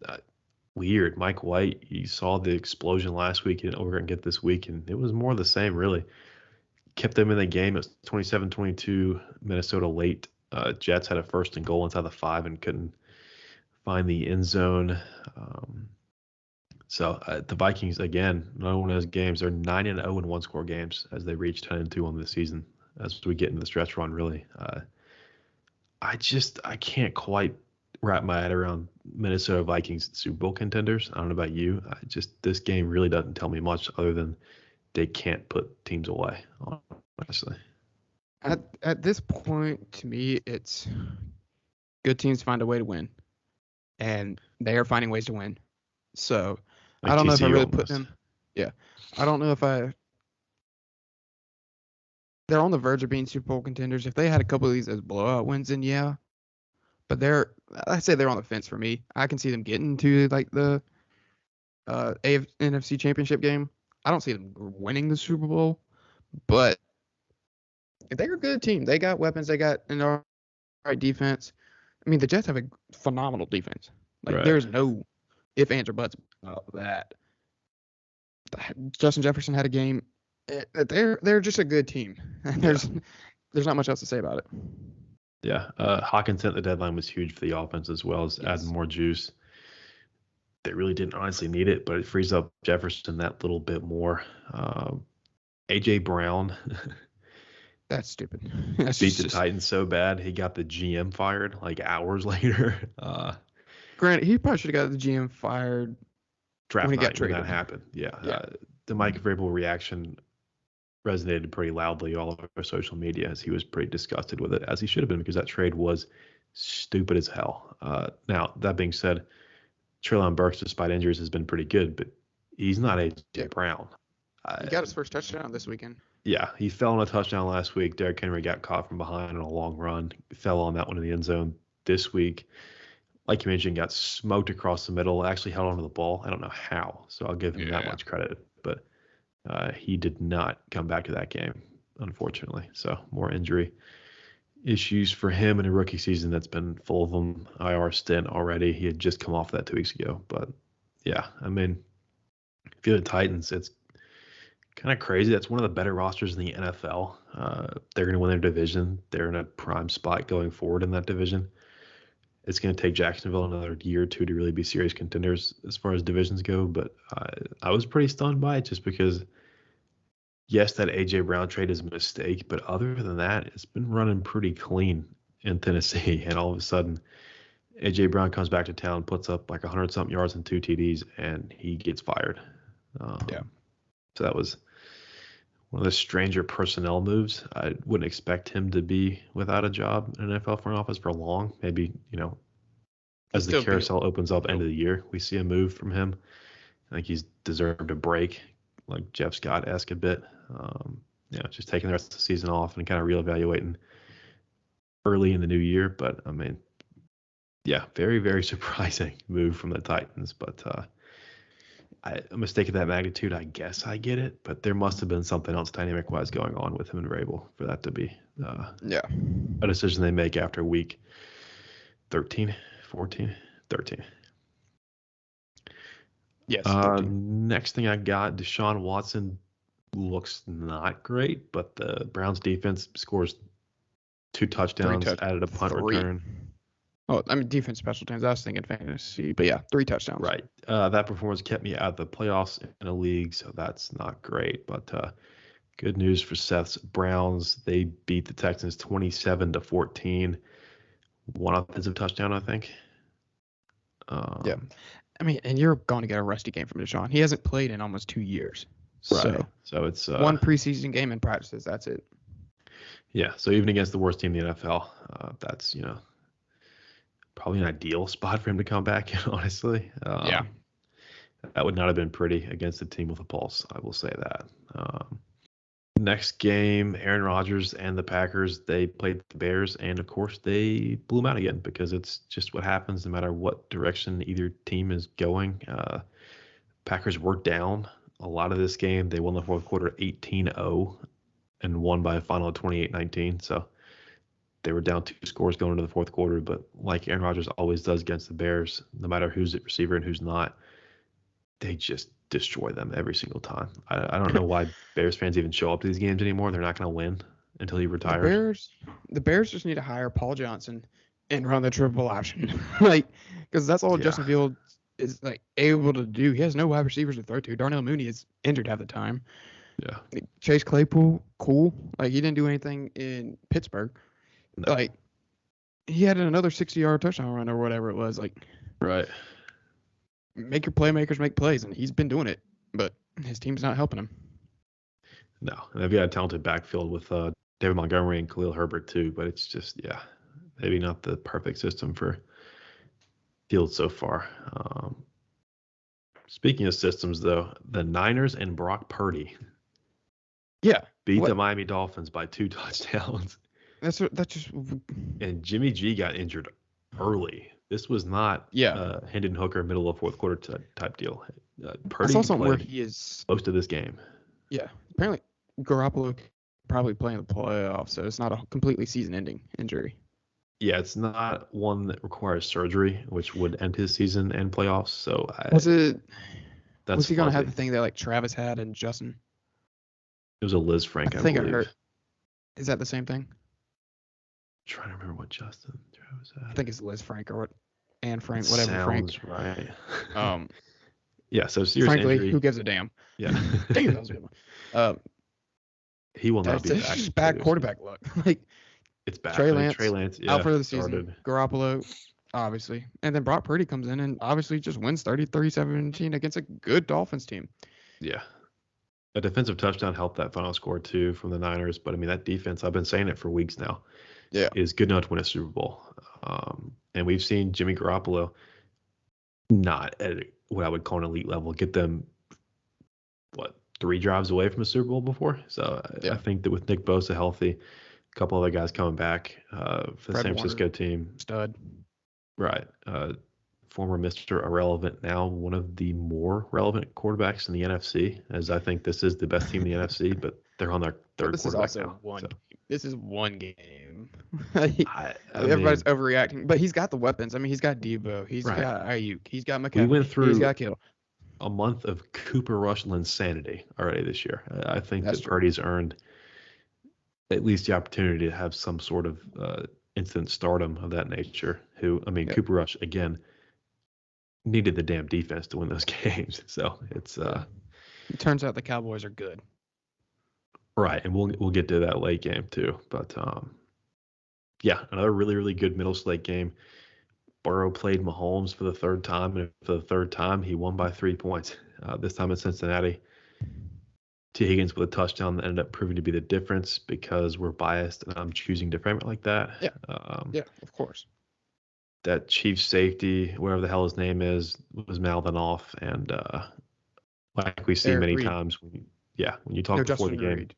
[SPEAKER 2] weird. Mike White, you saw the explosion last week, and we're gonna get this week, and it was more of the same really. Kept them in the game. It was 27-22 Minnesota late. Jets had a 1st and goal inside the 5 and couldn't find the end zone. So the Vikings, again, another one of those games, they're 9-0 in one-score games as they reach 10-2 on the season. As we get into the stretch run, really. I can't quite wrap my head around Minnesota Vikings Super Bowl contenders. I don't know about you. This game really doesn't tell me much other than they can't put teams away, honestly.
[SPEAKER 1] At this point, to me, it's good teams find a way to win, and they are finding ways to win. So
[SPEAKER 2] Like
[SPEAKER 1] I don't know if I really
[SPEAKER 2] almost.
[SPEAKER 1] put them. Yeah, I don't know if they're on the verge of being Super Bowl contenders. If they had a couple of these as blowout wins, then yeah. But I'd say they're on the fence for me. I can see them getting to like the NFC Championship game. I don't see them winning the Super Bowl, but they're a good team. They got weapons. They got an all right defense. I mean, the Jets have a phenomenal defense. Like There's no ifs, ands, or buts about that. Justin Jefferson had a game. They're just a good team. There's not much else to say about it.
[SPEAKER 2] Yeah, Hawkins at the deadline was huge for the offense as well as adding more juice. They really didn't honestly need it, but it frees up Jefferson that little bit more. A.J. Brown.
[SPEAKER 1] That's stupid.
[SPEAKER 2] Beat the Titans so bad he got the GM fired like hours later.
[SPEAKER 1] Granted, he probably should have got the GM fired
[SPEAKER 2] draft
[SPEAKER 1] when he
[SPEAKER 2] night
[SPEAKER 1] got traded.
[SPEAKER 2] When that happened. Yeah. The Mike Vrabel reaction resonated pretty loudly all over social media as he was pretty disgusted with it, as he should have been, because that trade was stupid as hell. Now, that being said, Treylon Burks, despite injuries, has been pretty good, but He's not A.J.
[SPEAKER 1] Yeah.
[SPEAKER 2] Brown.
[SPEAKER 1] He got his first touchdown this weekend.
[SPEAKER 2] Yeah, he fell on a touchdown last week. Derrick Henry got caught from behind on a long run. Fell on that one in the end zone this week. Like you mentioned, got smoked across the middle. Actually held onto the ball. I don't know how, so I'll give him that much credit. But he did not come back to that game, unfortunately. So more injury issues for him in a rookie season that's been full of them. IR stint already. He had just come off that 2 weeks ago. But yeah, I mean, if you're the Titans, it's kind of crazy. That's one of the better rosters in the NFL. They're going to win their division. They're in a prime spot going forward in that division. It's going to take Jacksonville another year or two to really be serious contenders as far as divisions go. But I was pretty stunned by it just because, yes, that A.J. Brown trade is a mistake. But other than that, it's been running pretty clean in Tennessee. And all of a sudden, A.J. Brown comes back to town, puts up like 100-something yards and 2 TDs, and he gets fired. So that was one of the stranger personnel moves. I wouldn't expect him to be without a job in an NFL front office for long. Maybe, as the carousel opens up end of the year, we see a move from him. I think he's deserved a break, like Jeff Scott-esque a bit. Just taking the rest of the season off and kind of reevaluating early in the new year. But, I mean, yeah, very, very surprising move from the Titans. But a mistake of that magnitude, I guess I get it, but there must have been something else dynamic-wise going on with him and Vrabel for that to be a decision they make after week 13, 14, 13.
[SPEAKER 1] Yes.
[SPEAKER 2] Next thing I got, Deshaun Watson looks not great, but the Browns defense scores 2 touchdowns, added a punt return.
[SPEAKER 1] Oh, I mean, defense, special teams. I was thinking fantasy, but yeah, 3 touchdowns.
[SPEAKER 2] Right. That performance kept me out of the playoffs in a league, so that's not great. But good news for Seth's Browns. They beat the Texans 27-14. 1 offensive touchdown, I think.
[SPEAKER 1] Yeah. I mean, and you're going to get a rusty game from Deshaun. He hasn't played in almost 2 years.
[SPEAKER 2] Right. So it's
[SPEAKER 1] 1 preseason game in practices. That's it.
[SPEAKER 2] Yeah. So even against the worst team in the NFL, that's, probably an ideal spot for him to come back in, honestly. That would not have been pretty against a team with a pulse, I will say that. Next game, Aaron Rodgers and the Packers, they played the Bears, and of course they blew them out again because it's just what happens no matter what direction either team is going. Packers were down a lot of this game. They won the fourth quarter 18-0 and won by a final of 28-19. So they were down 2 scores going into the fourth quarter, but like Aaron Rodgers always does against the Bears, no matter who's at receiver and who's not, they just destroy them every single time. I don't know why Bears fans even show up to these games anymore. They're not going to win until he retires.
[SPEAKER 1] The Bears just need to hire Paul Johnson and run the triple option, because that's all Justin Fields is able to do. He has no wide receivers to throw to. Darnell Mooney is injured half the time.
[SPEAKER 2] Yeah.
[SPEAKER 1] Chase Claypool, cool. He didn't do anything in Pittsburgh.
[SPEAKER 2] No.
[SPEAKER 1] He had another 60-yard touchdown run or whatever it was.
[SPEAKER 2] Right.
[SPEAKER 1] Make your playmakers make plays, and he's been doing it, but his team's not helping him.
[SPEAKER 2] No, and they've got a talented backfield with David Montgomery and Khalil Herbert too, but it's just, maybe not the perfect system for Fields so far. Speaking of systems, though, the Niners and Brock Purdy beat the Miami Dolphins by 2 touchdowns.
[SPEAKER 1] That's just.
[SPEAKER 2] And Jimmy G got injured early. This was not Hendon Hooker middle of fourth quarter type deal. Purdy
[SPEAKER 1] I saw something where
[SPEAKER 2] played
[SPEAKER 1] he is
[SPEAKER 2] most of this game.
[SPEAKER 1] Yeah, apparently Garoppolo probably playing the playoffs, so it's not a completely season-ending injury.
[SPEAKER 2] Yeah, it's not one that requires surgery, which would end his season and playoffs. So
[SPEAKER 1] was he
[SPEAKER 2] going
[SPEAKER 1] to have the thing that Travis had and Justin?
[SPEAKER 2] It was a Liz Frank, I
[SPEAKER 1] think
[SPEAKER 2] believe.
[SPEAKER 1] I heard. Is that the same thing?
[SPEAKER 2] Trying to remember what Justin Travis had.
[SPEAKER 1] I think it's Liz Frank or Anne Frank, whatever Frank.
[SPEAKER 2] Sounds right.
[SPEAKER 1] Yeah,
[SPEAKER 2] so serious
[SPEAKER 1] frankly,
[SPEAKER 2] injury.
[SPEAKER 1] who gives a damn?
[SPEAKER 2] Yeah.
[SPEAKER 1] Damn, that was a good one.
[SPEAKER 2] He will not be back.
[SPEAKER 1] It's just bad quarterback luck.
[SPEAKER 2] It's bad.
[SPEAKER 1] Trey Lance
[SPEAKER 2] out
[SPEAKER 1] for the season. Garoppolo, obviously. And then Brock Purdy comes in and obviously just wins 30-17 against a good Dolphins team.
[SPEAKER 2] Yeah. A defensive touchdown helped that final score too from the Niners. But I mean, that defense, I've been saying it for weeks now, is good enough to win a Super Bowl. And we've seen Jimmy Garoppolo not at what I would call an elite level, get them what, 3 drives away from a Super Bowl before. So
[SPEAKER 1] Yeah.
[SPEAKER 2] I think that with Nick Bosa healthy, a couple other guys coming back for the
[SPEAKER 1] Fred
[SPEAKER 2] San
[SPEAKER 1] Warner,
[SPEAKER 2] Francisco team.
[SPEAKER 1] stud.
[SPEAKER 2] Right. Former Mr. Irrelevant, now one of the more relevant quarterbacks in the NFC, as I think this is the best team in the NFC, but they're on their third
[SPEAKER 1] This is
[SPEAKER 2] quarterback
[SPEAKER 1] also
[SPEAKER 2] now.
[SPEAKER 1] one.
[SPEAKER 2] So,
[SPEAKER 1] This is one game.
[SPEAKER 2] mean,
[SPEAKER 1] Everybody's overreacting, but he's got the weapons. I mean, he's got Debo, he's
[SPEAKER 2] right.
[SPEAKER 1] got Ayuk, he's got
[SPEAKER 2] We
[SPEAKER 1] McCaffrey,
[SPEAKER 2] went
[SPEAKER 1] he's
[SPEAKER 2] through
[SPEAKER 1] got Kittle.
[SPEAKER 2] a month of Cooper Rush insanity already this year. I think
[SPEAKER 1] That's
[SPEAKER 2] that
[SPEAKER 1] true.
[SPEAKER 2] Purdy's earned at least the opportunity to have some sort of instant stardom of that nature.
[SPEAKER 1] Yep.
[SPEAKER 2] Cooper Rush, again, needed the damn defense to win those games. So it's
[SPEAKER 1] It turns out the Cowboys are good.
[SPEAKER 2] right, and we'll get to that late game too. But yeah, another really, really good middle slate game. Burrow played Mahomes for the third time, and for the third time, he won by 3 points. This time in Cincinnati. T. Higgins with a touchdown that ended up proving to be the difference because we're biased, and I'm choosing to frame it like that.
[SPEAKER 1] Yeah. Yeah, of course.
[SPEAKER 2] That Chiefs safety, whatever the hell his name is, was mouthing off, and like we see many times, when you talk before the game.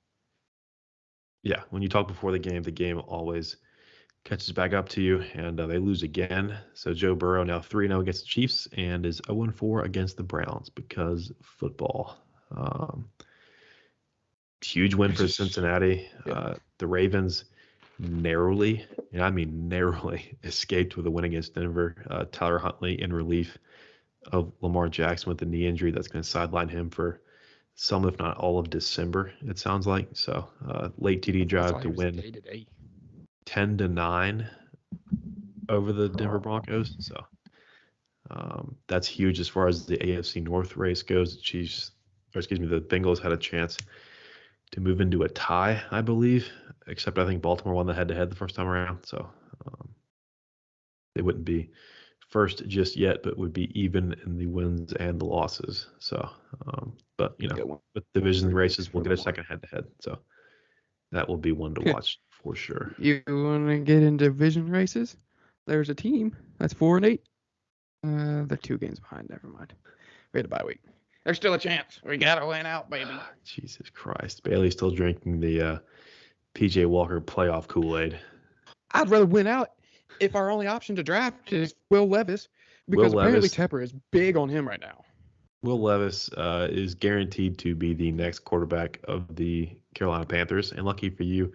[SPEAKER 2] Yeah, when you talk before the game always catches back up to you, and they lose again. So Joe Burrow now 3-0 against the Chiefs and is 0-4 against the Browns because football. Huge win for Cincinnati.
[SPEAKER 1] Yeah.
[SPEAKER 2] The Ravens narrowly, and I mean narrowly, escaped with a win against Denver. Tyler Huntley in relief of Lamar Jackson with the knee injury that's going to sideline him for some, if not all, of December, it sounds like. So late TD drive to win 10-9 over the Denver Broncos. So that's huge as far as the AFC North race goes. The Bengals had a chance to move into a tie, I believe, except I think Baltimore won the head-to-head the first time around. So they wouldn't be first just yet, but would be even in the wins and the losses. So, but with division races, we'll get a second head-to-head. So that will be one to watch for sure.
[SPEAKER 1] You want to get into division races? There's a team that's 4-8. They're 2 games behind. Never mind. We had a bye week. There's still a chance. We gotta win out, baby.
[SPEAKER 2] Jesus Christ. Bailey's still drinking the PJ Walker playoff Kool-Aid.
[SPEAKER 1] I'd rather win out if our only option to draft is Will Levis, because apparently Tepper is big on him right now.
[SPEAKER 2] Will Levis is guaranteed to be the next quarterback of the Carolina Panthers. And lucky for you,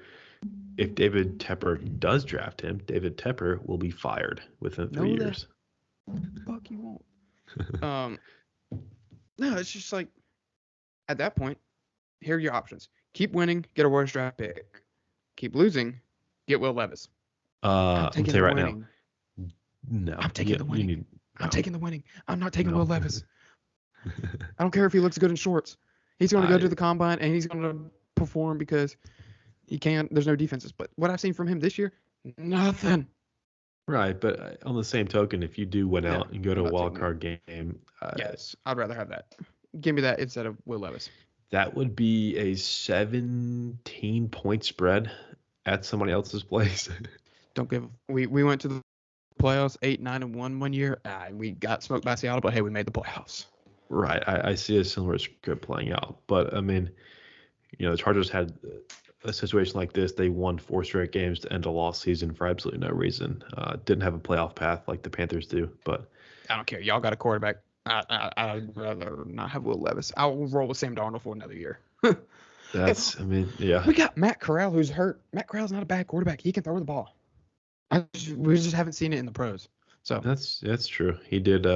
[SPEAKER 2] if David Tepper does draft him, David Tepper will be fired within 3 years.
[SPEAKER 1] Fuck, you won't. No, it's just like, at that point, here are your options. Keep winning, get a worst draft pick. Keep losing, get Will Levis.
[SPEAKER 2] I'm taking the winning. No.
[SPEAKER 1] I'm taking the winning. I'm taking the winning. I'm not taking Will Levis. I don't care if he looks good in shorts. He's going to go to the combine, and he's going to perform because he can't. There's no defenses. But what I've seen from him this year, nothing.
[SPEAKER 2] Right, but on the same token, if you do win out and go to a wild card game,
[SPEAKER 1] yes, I'd rather have that. Give me that instead of Will Levis.
[SPEAKER 2] That would be a 17-point spread at somebody else's place.
[SPEAKER 1] We went to the playoffs 8-9-1 one year. We got smoked by Seattle, but hey, we made the playoffs.
[SPEAKER 2] Right, I see a similar script playing out, but I mean, the Chargers had a situation like this. They won 4 straight games to end a lost season for absolutely no reason. Didn't have a playoff path like the Panthers do, but
[SPEAKER 1] I don't care. Y'all got a quarterback. I'd rather not have Will Levis. I'll roll with Sam Darnold for another year.
[SPEAKER 2] We got
[SPEAKER 1] Matt Corral who's hurt. Matt Corral's not a bad quarterback. He can throw the ball. We just haven't seen it in the pros. So
[SPEAKER 2] that's true. He did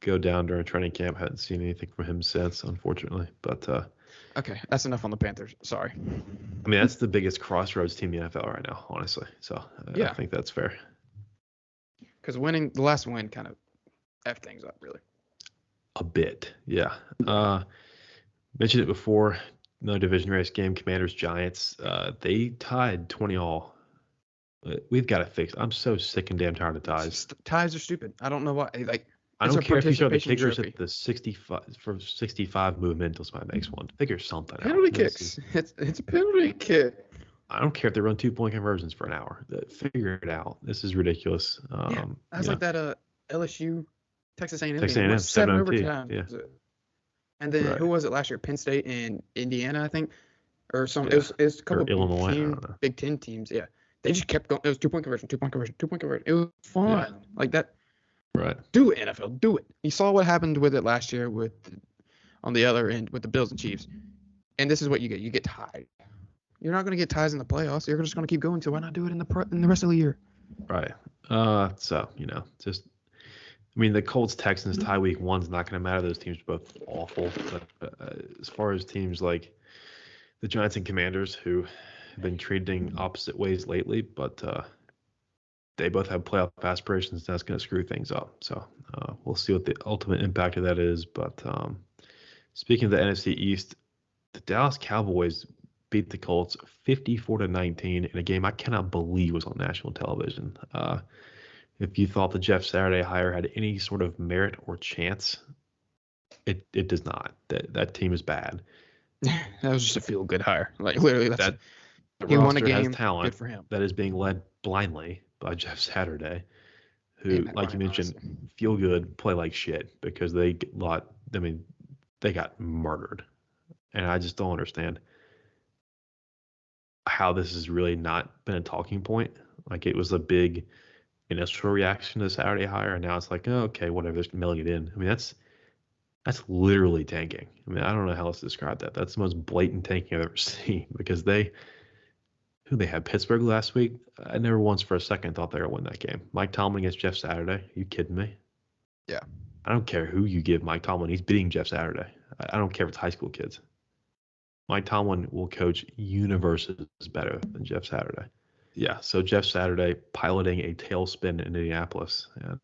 [SPEAKER 2] go down during training camp. Hadn't seen anything from him since, unfortunately. But
[SPEAKER 1] okay, that's enough on the Panthers. Sorry.
[SPEAKER 2] I mean, that's the biggest crossroads team in the NFL right now, honestly. So I think that's fair.
[SPEAKER 1] Because the last win kind of F things up, really.
[SPEAKER 2] A bit, yeah. Mentioned it before. No division race game. Commanders Giants. They tied 20-all. We've got to fix. I'm so sick and damn tired of ties.
[SPEAKER 1] Ties are stupid. I don't know why.
[SPEAKER 2] I don't care if you show the kickers at the 65 movement until somebody makes one. Figure something out.
[SPEAKER 1] Penalty kicks. It's a penalty kick.
[SPEAKER 2] I don't care if they run 2-point conversions for an hour. Figure it out. This is ridiculous.
[SPEAKER 1] That's like that LSU Texas A&M.
[SPEAKER 2] Texas A&M 7 overtime. Yeah.
[SPEAKER 1] And then
[SPEAKER 2] Right.
[SPEAKER 1] who was it last year? Penn State and Indiana, I think, or some.
[SPEAKER 2] Yeah.
[SPEAKER 1] It was a
[SPEAKER 2] Or
[SPEAKER 1] couple
[SPEAKER 2] Illinois. I don't know.
[SPEAKER 1] Big Ten teams. Yeah, they just kept going. It was 2-point conversion, 2-point conversion, 2-point conversion. It was fun
[SPEAKER 2] Yeah.
[SPEAKER 1] like that.
[SPEAKER 2] Right.
[SPEAKER 1] Do it, NFL. Do it. You saw what happened with it last year on the other end with the Bills and Chiefs. And this is what you get. You get tied. You're not going to get ties in the playoffs. You're just going to keep going. So why not do it in the rest of the year?
[SPEAKER 2] Right. So, just I mean, the Colts Texans tie week 1's not going to matter. Those teams are both awful. But as far as teams like the Giants and Commanders, who have been treating opposite ways lately, but they both have playoff aspirations, and that's going to screw things up. So we'll see what the ultimate impact of that is. But speaking of the NFC East, the Dallas Cowboys beat the Colts 54-19 in a game I cannot believe was on national television. If you thought the Jeff Saturday hire had any sort of merit or chance, it does not. That team is bad.
[SPEAKER 1] That was just a feel-good hire. Like literally,
[SPEAKER 2] That the
[SPEAKER 1] he won a
[SPEAKER 2] roster has
[SPEAKER 1] game.
[SPEAKER 2] talent
[SPEAKER 1] Good for him.
[SPEAKER 2] that is being led blindly by Jeff Saturday, who,
[SPEAKER 1] And Matt
[SPEAKER 2] like you
[SPEAKER 1] Ryan,
[SPEAKER 2] mentioned,
[SPEAKER 1] honestly.
[SPEAKER 2] feel good, play like shit because they got murdered, and I just don't understand how this has really not been a talking point. Like it was a big initial reaction to the Saturday hire, and now it's like, oh, okay, whatever, just mailing it in. I mean, that's literally tanking. I mean, I don't know how else to describe that. That's the most blatant tanking I've ever seen because they had Pittsburgh last week. I never once for a second thought they were going to win that game. Mike Tomlin against Jeff Saturday. Are you kidding me?
[SPEAKER 1] Yeah.
[SPEAKER 2] I don't care who you give Mike Tomlin. He's beating Jeff Saturday. I don't care if it's high school kids. Mike Tomlin will coach universes better than Jeff Saturday. Yeah, so Jeff Saturday piloting a tailspin in Indianapolis. And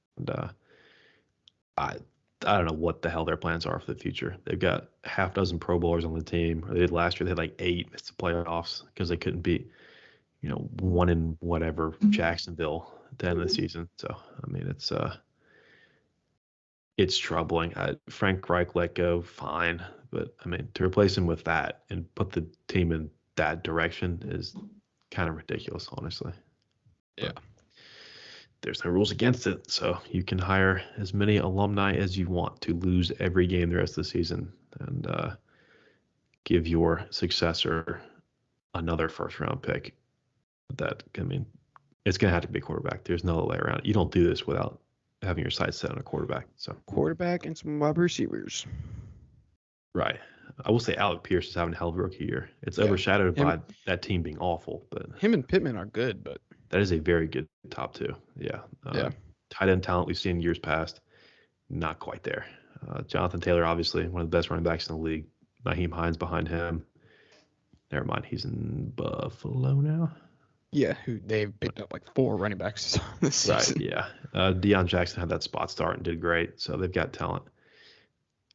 [SPEAKER 2] I don't know what the hell their plans are for the future. They've got half dozen Pro Bowlers on the team. Or they did last year. They had like 8 missed the playoffs because they couldn't beat, one in whatever Jacksonville at the end of the season. So, I mean, it's troubling. Frank Reich let go, fine. But, I mean, to replace him with that and put the team in that direction is kind of ridiculous, honestly.
[SPEAKER 1] Yeah.
[SPEAKER 2] But there's no rules against it. So you can hire as many alumni as you want to lose every game the rest of the season and give your successor another first-round pick. It's going to have to be a quarterback. There's no way around it. You don't do this without having your sights set on a quarterback. So
[SPEAKER 1] Quarterback and some wide receivers.
[SPEAKER 2] Right. I will say Alec Pierce is having a hell of a rookie year. It's overshadowed by that team being awful, but
[SPEAKER 1] him and Pittman are good, but
[SPEAKER 2] that is a very good top 2. Yeah. Tight end talent we've seen in years past, not quite there. Jonathan Taylor, obviously one of the best running backs in the league. Naheem Hines behind him. Never mind, he's in Buffalo now.
[SPEAKER 1] Yeah, who they've picked up like 4 running backs this season.
[SPEAKER 2] Right. Yeah. Deion Jackson had that spot start and did great, so they've got talent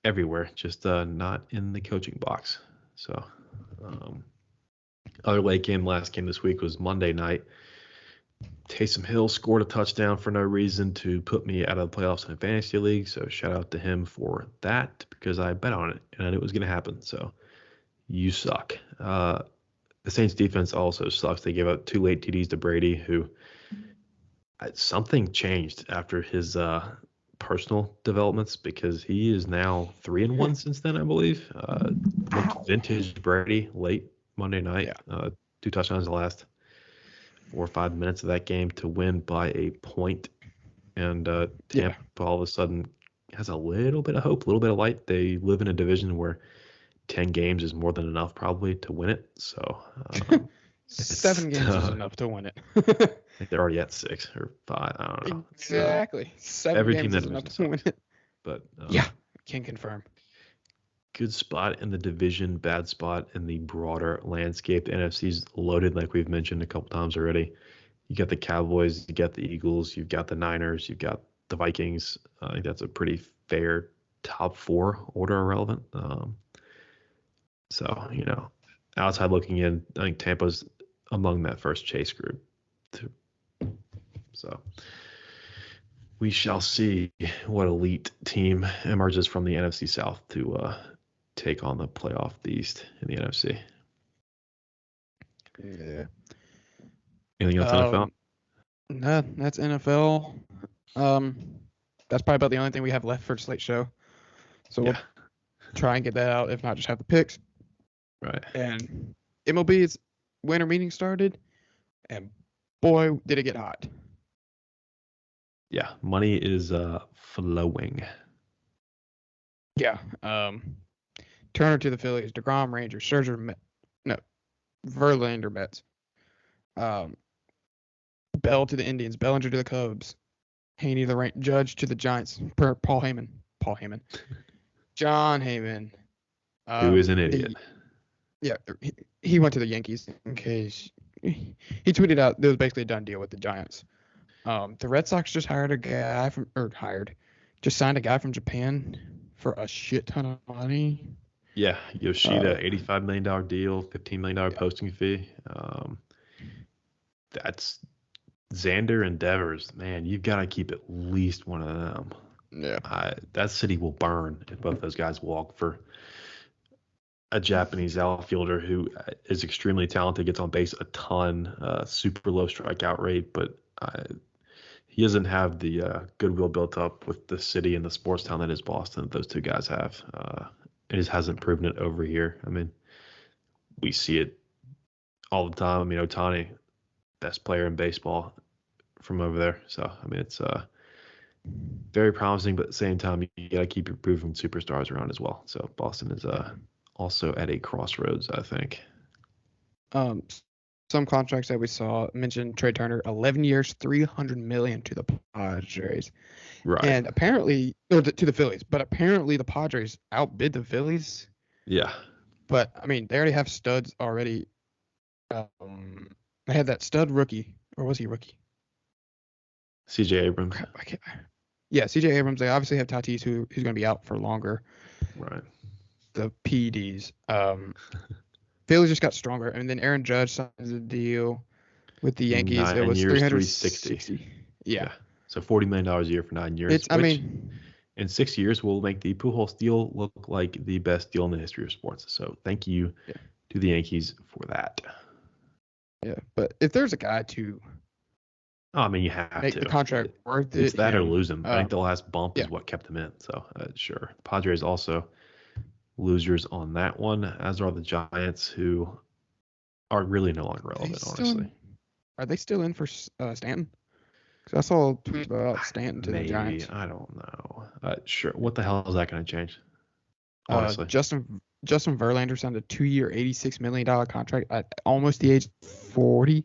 [SPEAKER 2] everywhere, just not in the coaching box. So, other last game this week was Monday night. Taysom Hill scored a touchdown for no reason to put me out of the playoffs in a fantasy league. So shout out to him for that because I bet on it and I knew it was going to happen. So you suck. The Saints defense also sucks. They gave up 2 late TDs to Brady, who something changed after his personal developments because he is now 3-1 since then, I believe. Vintage Brady late Monday night. 2 touchdowns in the last 4 or 5 minutes of that game to win by a point. And Tampa all of a sudden has a little bit of hope, a little bit of light. They live in a division where 10 games is more than enough probably to win it. So
[SPEAKER 1] 7 games is enough to win it.
[SPEAKER 2] I think they're already at 6 or 5. I don't know.
[SPEAKER 1] Exactly. 7 games is enough to win it.
[SPEAKER 2] But
[SPEAKER 1] can confirm.
[SPEAKER 2] Good spot in the division, bad spot in the broader landscape. The NFC's loaded, like we've mentioned a couple times already. You got the Cowboys, you got the Eagles, you've got the Niners, you've got the Vikings. I think that's a pretty fair top 4 order irrelevant. So, outside looking in, I think Tampa's among that first chase group too. So we shall see what elite team emerges from the NFC South to take on the playoff East in the NFC.
[SPEAKER 1] Yeah.
[SPEAKER 2] Anything else NFL?
[SPEAKER 1] No, that's NFL. That's probably about the only thing we have left for the Slate show. So try and get that out. If not, just have the picks.
[SPEAKER 2] Right.
[SPEAKER 1] And MLB's winter meeting started, and boy, did it get hot.
[SPEAKER 2] Yeah, money is flowing.
[SPEAKER 1] Yeah. Turner to the Phillies, DeGrom Rangers, Scherzer Verlander Mets. Bell to the Indians, Bellinger to the Cubs, Haney to the Judge to the Giants. Paul Heyman. John Heyman.
[SPEAKER 2] Who is an idiot?
[SPEAKER 1] He went to the Yankees in case he tweeted out there was basically a done deal with the Giants. The Red Sox just signed a guy from Japan for a shit ton of money.
[SPEAKER 2] Yeah, Yoshida, $85 million deal, $15 million posting fee. That's Xander and Devers. Man, you've got to keep at least one of them.
[SPEAKER 1] Yeah.
[SPEAKER 2] That city will burn if both those guys walk for a Japanese outfielder who is extremely talented, gets on base a ton, super low strikeout rate, but he doesn't have the goodwill built up with the city and the sports town that is Boston that those two guys have. It just hasn't proven it over here. I mean, we see it all the time. I mean, Ohtani, best player in baseball from over there. So, I mean, it's very promising, but at the same time, you got to keep your proven superstars around as well. So Boston is also at a crossroads, I think.
[SPEAKER 1] Some contracts that we saw mentioned Trey Turner, 11 years, $300 million to the Padres.
[SPEAKER 2] Right.
[SPEAKER 1] And apparently, to the Phillies, but apparently the Padres outbid the Phillies.
[SPEAKER 2] Yeah.
[SPEAKER 1] But I mean, they already have studs already. They had that stud rookie, or was he rookie?
[SPEAKER 2] C.J. Abrams.
[SPEAKER 1] Yeah, C.J. Abrams. They obviously have Tatis, who's going to be out for longer.
[SPEAKER 2] Right.
[SPEAKER 1] The PDs. Phillies just got stronger, and then Aaron Judge signed a deal with the Yankees. It was $360. Yeah.
[SPEAKER 2] So $40 million a year for 9 years. In 6 years will make the Pujols deal look like the best deal in the history of sports. So thank you to the Yankees for that.
[SPEAKER 1] Yeah, but if there's a guy to
[SPEAKER 2] you have
[SPEAKER 1] make
[SPEAKER 2] to
[SPEAKER 1] the contract worth it.
[SPEAKER 2] It's that or lose him. I think the last bump is what kept him in. So sure. Padres also losers on that one, as are the Giants, who are really no longer relevant, honestly.
[SPEAKER 1] Are they still in for Stanton? Because I saw a tweet about Stanton to the Giants.
[SPEAKER 2] I don't know. Sure. What the hell is that going to change? Honestly.
[SPEAKER 1] Justin Verlander signed a 2-year, $86 million contract at almost the age of 40.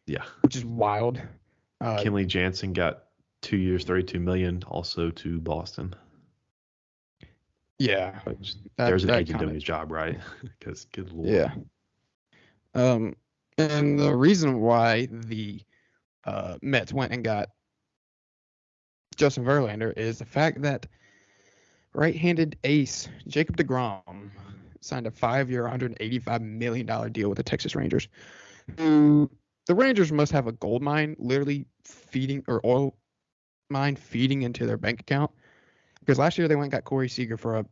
[SPEAKER 2] Yeah.
[SPEAKER 1] Which is wild.
[SPEAKER 2] Kenley Jansen got 2 years, $32 million, also to Boston.
[SPEAKER 1] Yeah.
[SPEAKER 2] There's an agent doing his job, right? Because good lord.
[SPEAKER 1] Yeah. And the reason why the Mets went and got Justin Verlander is the fact that right-handed ace Jacob deGrom signed a 5-year, $185 million deal with the Texas Rangers. The Rangers must have a gold mine literally oil mine feeding into their bank account. Because last year they went and got Corey Seager for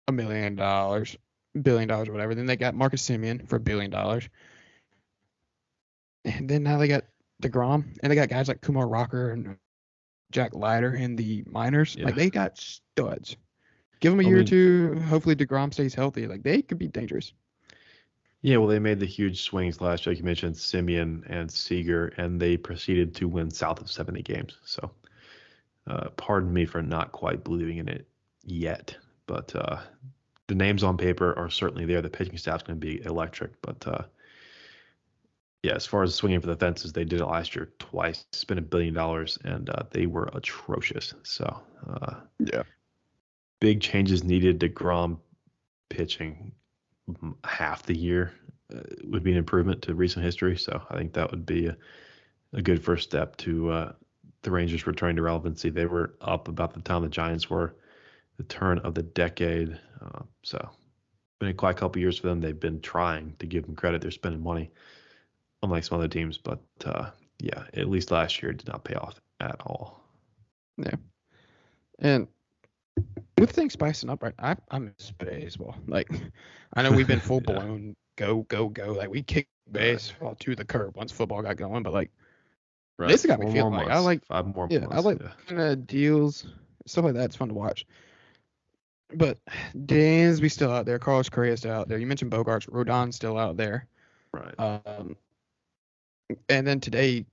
[SPEAKER 1] $1 million, $1 billion, or whatever. Then they got Marcus Semien for $1 billion. And then now they got deGrom, and they got guys like Kumar Rocker and Jack Leiter in the minors. Yeah. Like, they got studs. Give them a year or two. Hopefully deGrom stays healthy. Like, they could be dangerous.
[SPEAKER 2] Yeah, well, they made the huge swings last year. Like you mentioned, Semien and Seager, and they proceeded to win south of 70 games. So, pardon me for not quite believing in it yet. But the names on paper are certainly there. The pitching staff's going to be electric. But, as far as swinging for the fences, they did it last year twice, spent $1 billion, and they were atrocious. So, big changes needed. DeGrom pitching half the year would be an improvement to recent history. So I think that would be a good first step to the Rangers returning to relevancy. They were up about the time the Giants were, the turn of the decade. So been quite a couple years for them. They've been trying to give them credit. They're spending money, unlike some other teams. But at least last year it did not pay off at all.
[SPEAKER 1] Yeah. And with things spicing up, right? I miss baseball. Like, I know we've been full blown go. Like, we kicked baseball to the curb once football got going, but like, this has got me feeling like I like
[SPEAKER 2] 5 more months.
[SPEAKER 1] I like kind of deals, stuff like that. It's fun to watch. But Dansby's still out there. Carlos Correa's still out there. You mentioned Bogarts. Rodon's still out there.
[SPEAKER 2] Right.
[SPEAKER 1] And then today,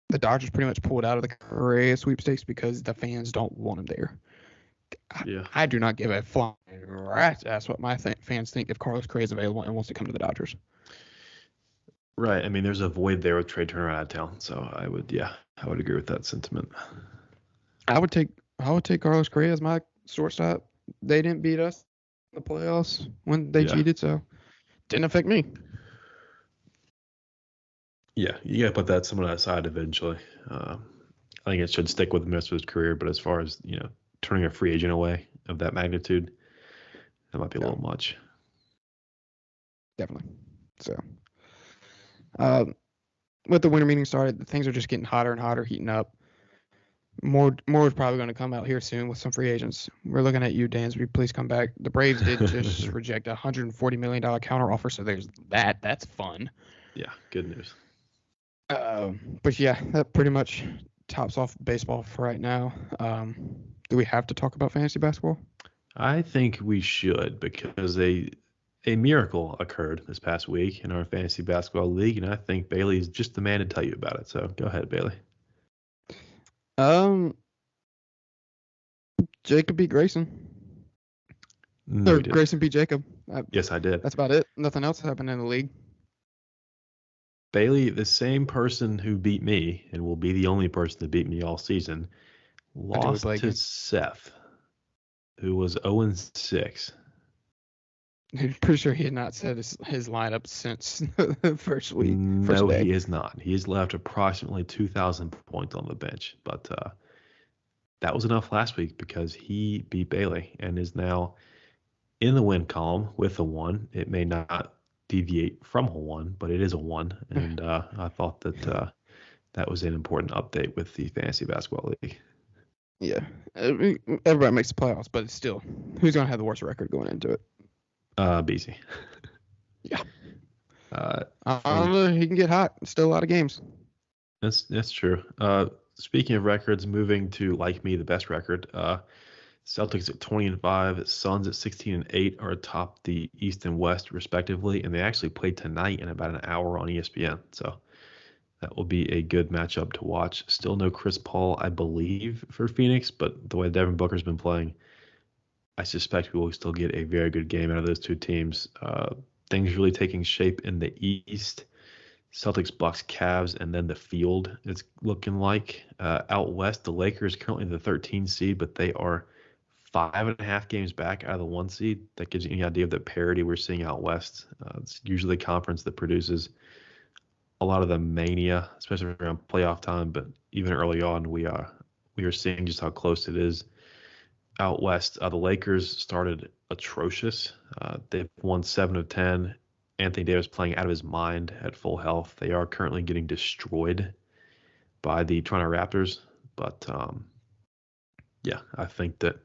[SPEAKER 1] the Dodgers pretty much pulled out of the Correa sweepstakes because the fans don't want him there.
[SPEAKER 2] Yeah.
[SPEAKER 1] I do not give a flying rat's ass what my fans think if Carlos Correa is available and wants to come to the Dodgers.
[SPEAKER 2] Right. I mean, there's a void there with Trey Turner out of town, so I would agree with that sentiment.
[SPEAKER 1] I would take Carlos Correa as my shortstop. They didn't beat us in the playoffs when they cheated, so didn't affect me.
[SPEAKER 2] Yeah, you got to put that someone aside eventually. I think it should stick with the rest of his career, but as far as, turning a free agent away of that magnitude, that might be a little much.
[SPEAKER 1] Definitely. So, with the winter meeting started, things are just getting hotter and hotter, heating up. More is probably going to come out here soon with some free agents. We're looking at you, Dansby. Please come back. The Braves did just reject a $140 million counteroffer, so there's that. That's fun.
[SPEAKER 2] Yeah, good news.
[SPEAKER 1] But yeah, that pretty much tops off baseball for right now. Do we have to talk about fantasy basketball?
[SPEAKER 2] I think we should, because a miracle occurred this past week in our fantasy basketball league, and I think Bailey is just the man to tell you about it. So go ahead, Bailey.
[SPEAKER 1] Jacob beat Grayson.
[SPEAKER 2] No,
[SPEAKER 1] or Grayson beat Jacob.
[SPEAKER 2] Yes, I did.
[SPEAKER 1] That's about it. Nothing else happened in the league.
[SPEAKER 2] Bailey, the same person who beat me and will be the only person to beat me all season, lost to Seth, who was 0-6.
[SPEAKER 1] I'm pretty sure he had not said his lineup since the first week.
[SPEAKER 2] No, he is not. He has left approximately 2,000 points on the bench, but that was enough last week because he beat Bailey and is now in the win column with a 1. It may not deviate from a 1, but it is a 1, and I thought that that was an important update with the fantasy basketball league.
[SPEAKER 1] Yeah, everybody makes the playoffs, but it's still, who's going to have the worst record going into it?
[SPEAKER 2] BC.
[SPEAKER 1] Yeah. He can get hot. Still a lot of games.
[SPEAKER 2] That's true. Speaking of records, moving to like me, the best record. Celtics at 20-5, Suns at 16-8 are atop the East and West respectively, and they actually play tonight in about an hour on ESPN. So that will be a good matchup to watch. Still no Chris Paul, I believe, for Phoenix, but the way Devin Booker's been playing, I suspect we will still get a very good game out of those two teams. Things really taking shape in the East. Celtics, Bucks, Cavs, and then the field is looking like. Out West, the Lakers currently the 13 seed, but they are 5.5 games back out of the 1 seed. That gives you any idea of the parity we're seeing out West. It's usually a conference that produces a lot of the mania, especially around playoff time, but even early on, we are seeing just how close it is. Out West, the Lakers started atrocious. They've won 7 of 10. Anthony Davis playing out of his mind at full health. They are currently getting destroyed by the Toronto Raptors. But, yeah, I think that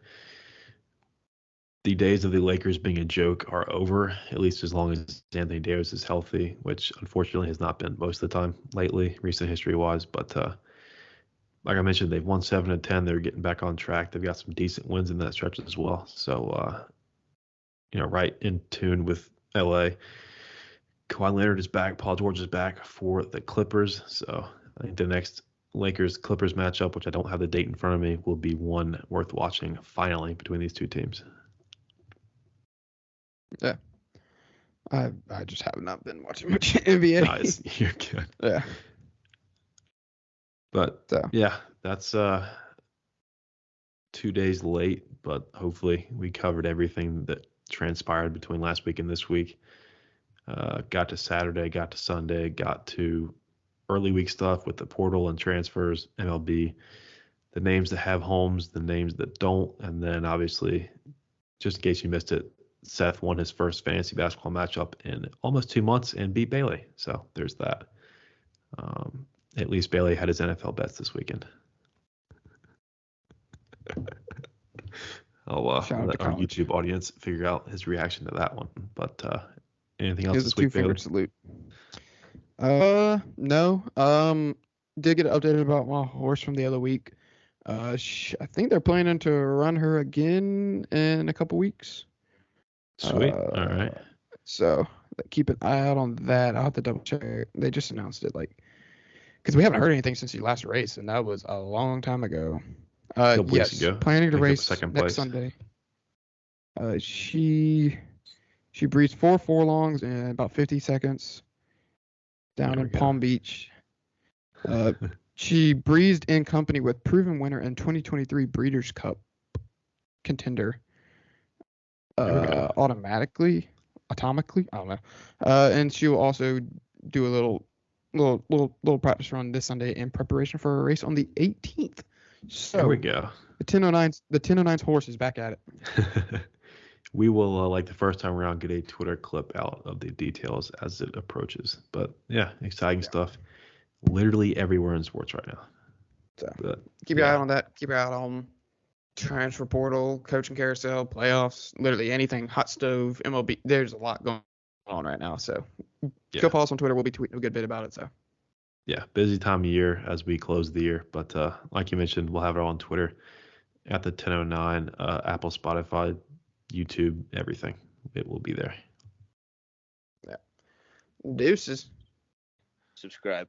[SPEAKER 2] the days of the Lakers being a joke are over, at least as long as Anthony Davis is healthy, which unfortunately has not been most of the time lately, recent history-wise. But like I mentioned, they've won 7 of 10. They're getting back on track. They've got some decent wins in that stretch as well. So, right in tune with L.A. Kawhi Leonard is back. Paul George is back for the Clippers. So I think the next Lakers-Clippers matchup, which I don't have the date in front of me, will be one worth watching finally between these two teams.
[SPEAKER 1] Yeah. I just have not been watching much NBA.
[SPEAKER 2] Nice. You're good.
[SPEAKER 1] Yeah.
[SPEAKER 2] But, yeah, that's 2 days late, but hopefully we covered everything that transpired between last week and this week. Got to Saturday, got to Sunday, got to early week stuff with the portal and transfers, MLB, the names that have homes, the names that don't, and then obviously, just in case you missed it, Seth won his first fantasy basketball matchup in almost 2 months and beat Bailey. So there's that. At least Bailey had his NFL bets this weekend. I'll let our YouTube audience figure out his reaction to that one. But anything else this week, Bailey?
[SPEAKER 1] Salute. No. Did get updated about my horse from the other week. I think they're planning to run her again in a couple weeks.
[SPEAKER 2] Sweet. All right.
[SPEAKER 1] So keep an eye out on that. I'll have to double check. They just announced it because we haven't heard anything since the last race, and that was a long time ago.
[SPEAKER 2] A couple weeks
[SPEAKER 1] Yes,
[SPEAKER 2] ago.
[SPEAKER 1] planning to
[SPEAKER 2] Picked up
[SPEAKER 1] race
[SPEAKER 2] second
[SPEAKER 1] next
[SPEAKER 2] place.
[SPEAKER 1] Sunday. She breezed 4 furlongs in about 50 seconds down in Palm Beach. She breezed in company with proven winner in 2023 Breeders' Cup contender. Atomically, I don't know. And she will also do a little practice run this Sunday in preparation for a race on the 18th. So
[SPEAKER 2] there we go.
[SPEAKER 1] The 1009's horse is back at
[SPEAKER 2] it. We will, like the first time around, get a Twitter clip out of the details as it approaches. But yeah, exciting stuff. Literally everywhere in sports right now.
[SPEAKER 1] So keep your eye on that. Keep your eye on transfer portal, coaching carousel, playoffs, literally anything, hot stove, MLB. There's a lot going on right now. So go follow us on Twitter. We'll be tweeting a good bit about it. So
[SPEAKER 2] yeah, busy time of year as we close the year. But like you mentioned, we'll have it on Twitter at the 1009, Apple, Spotify, YouTube, everything. It will be there.
[SPEAKER 1] Yeah. Deuces.
[SPEAKER 3] Subscribe.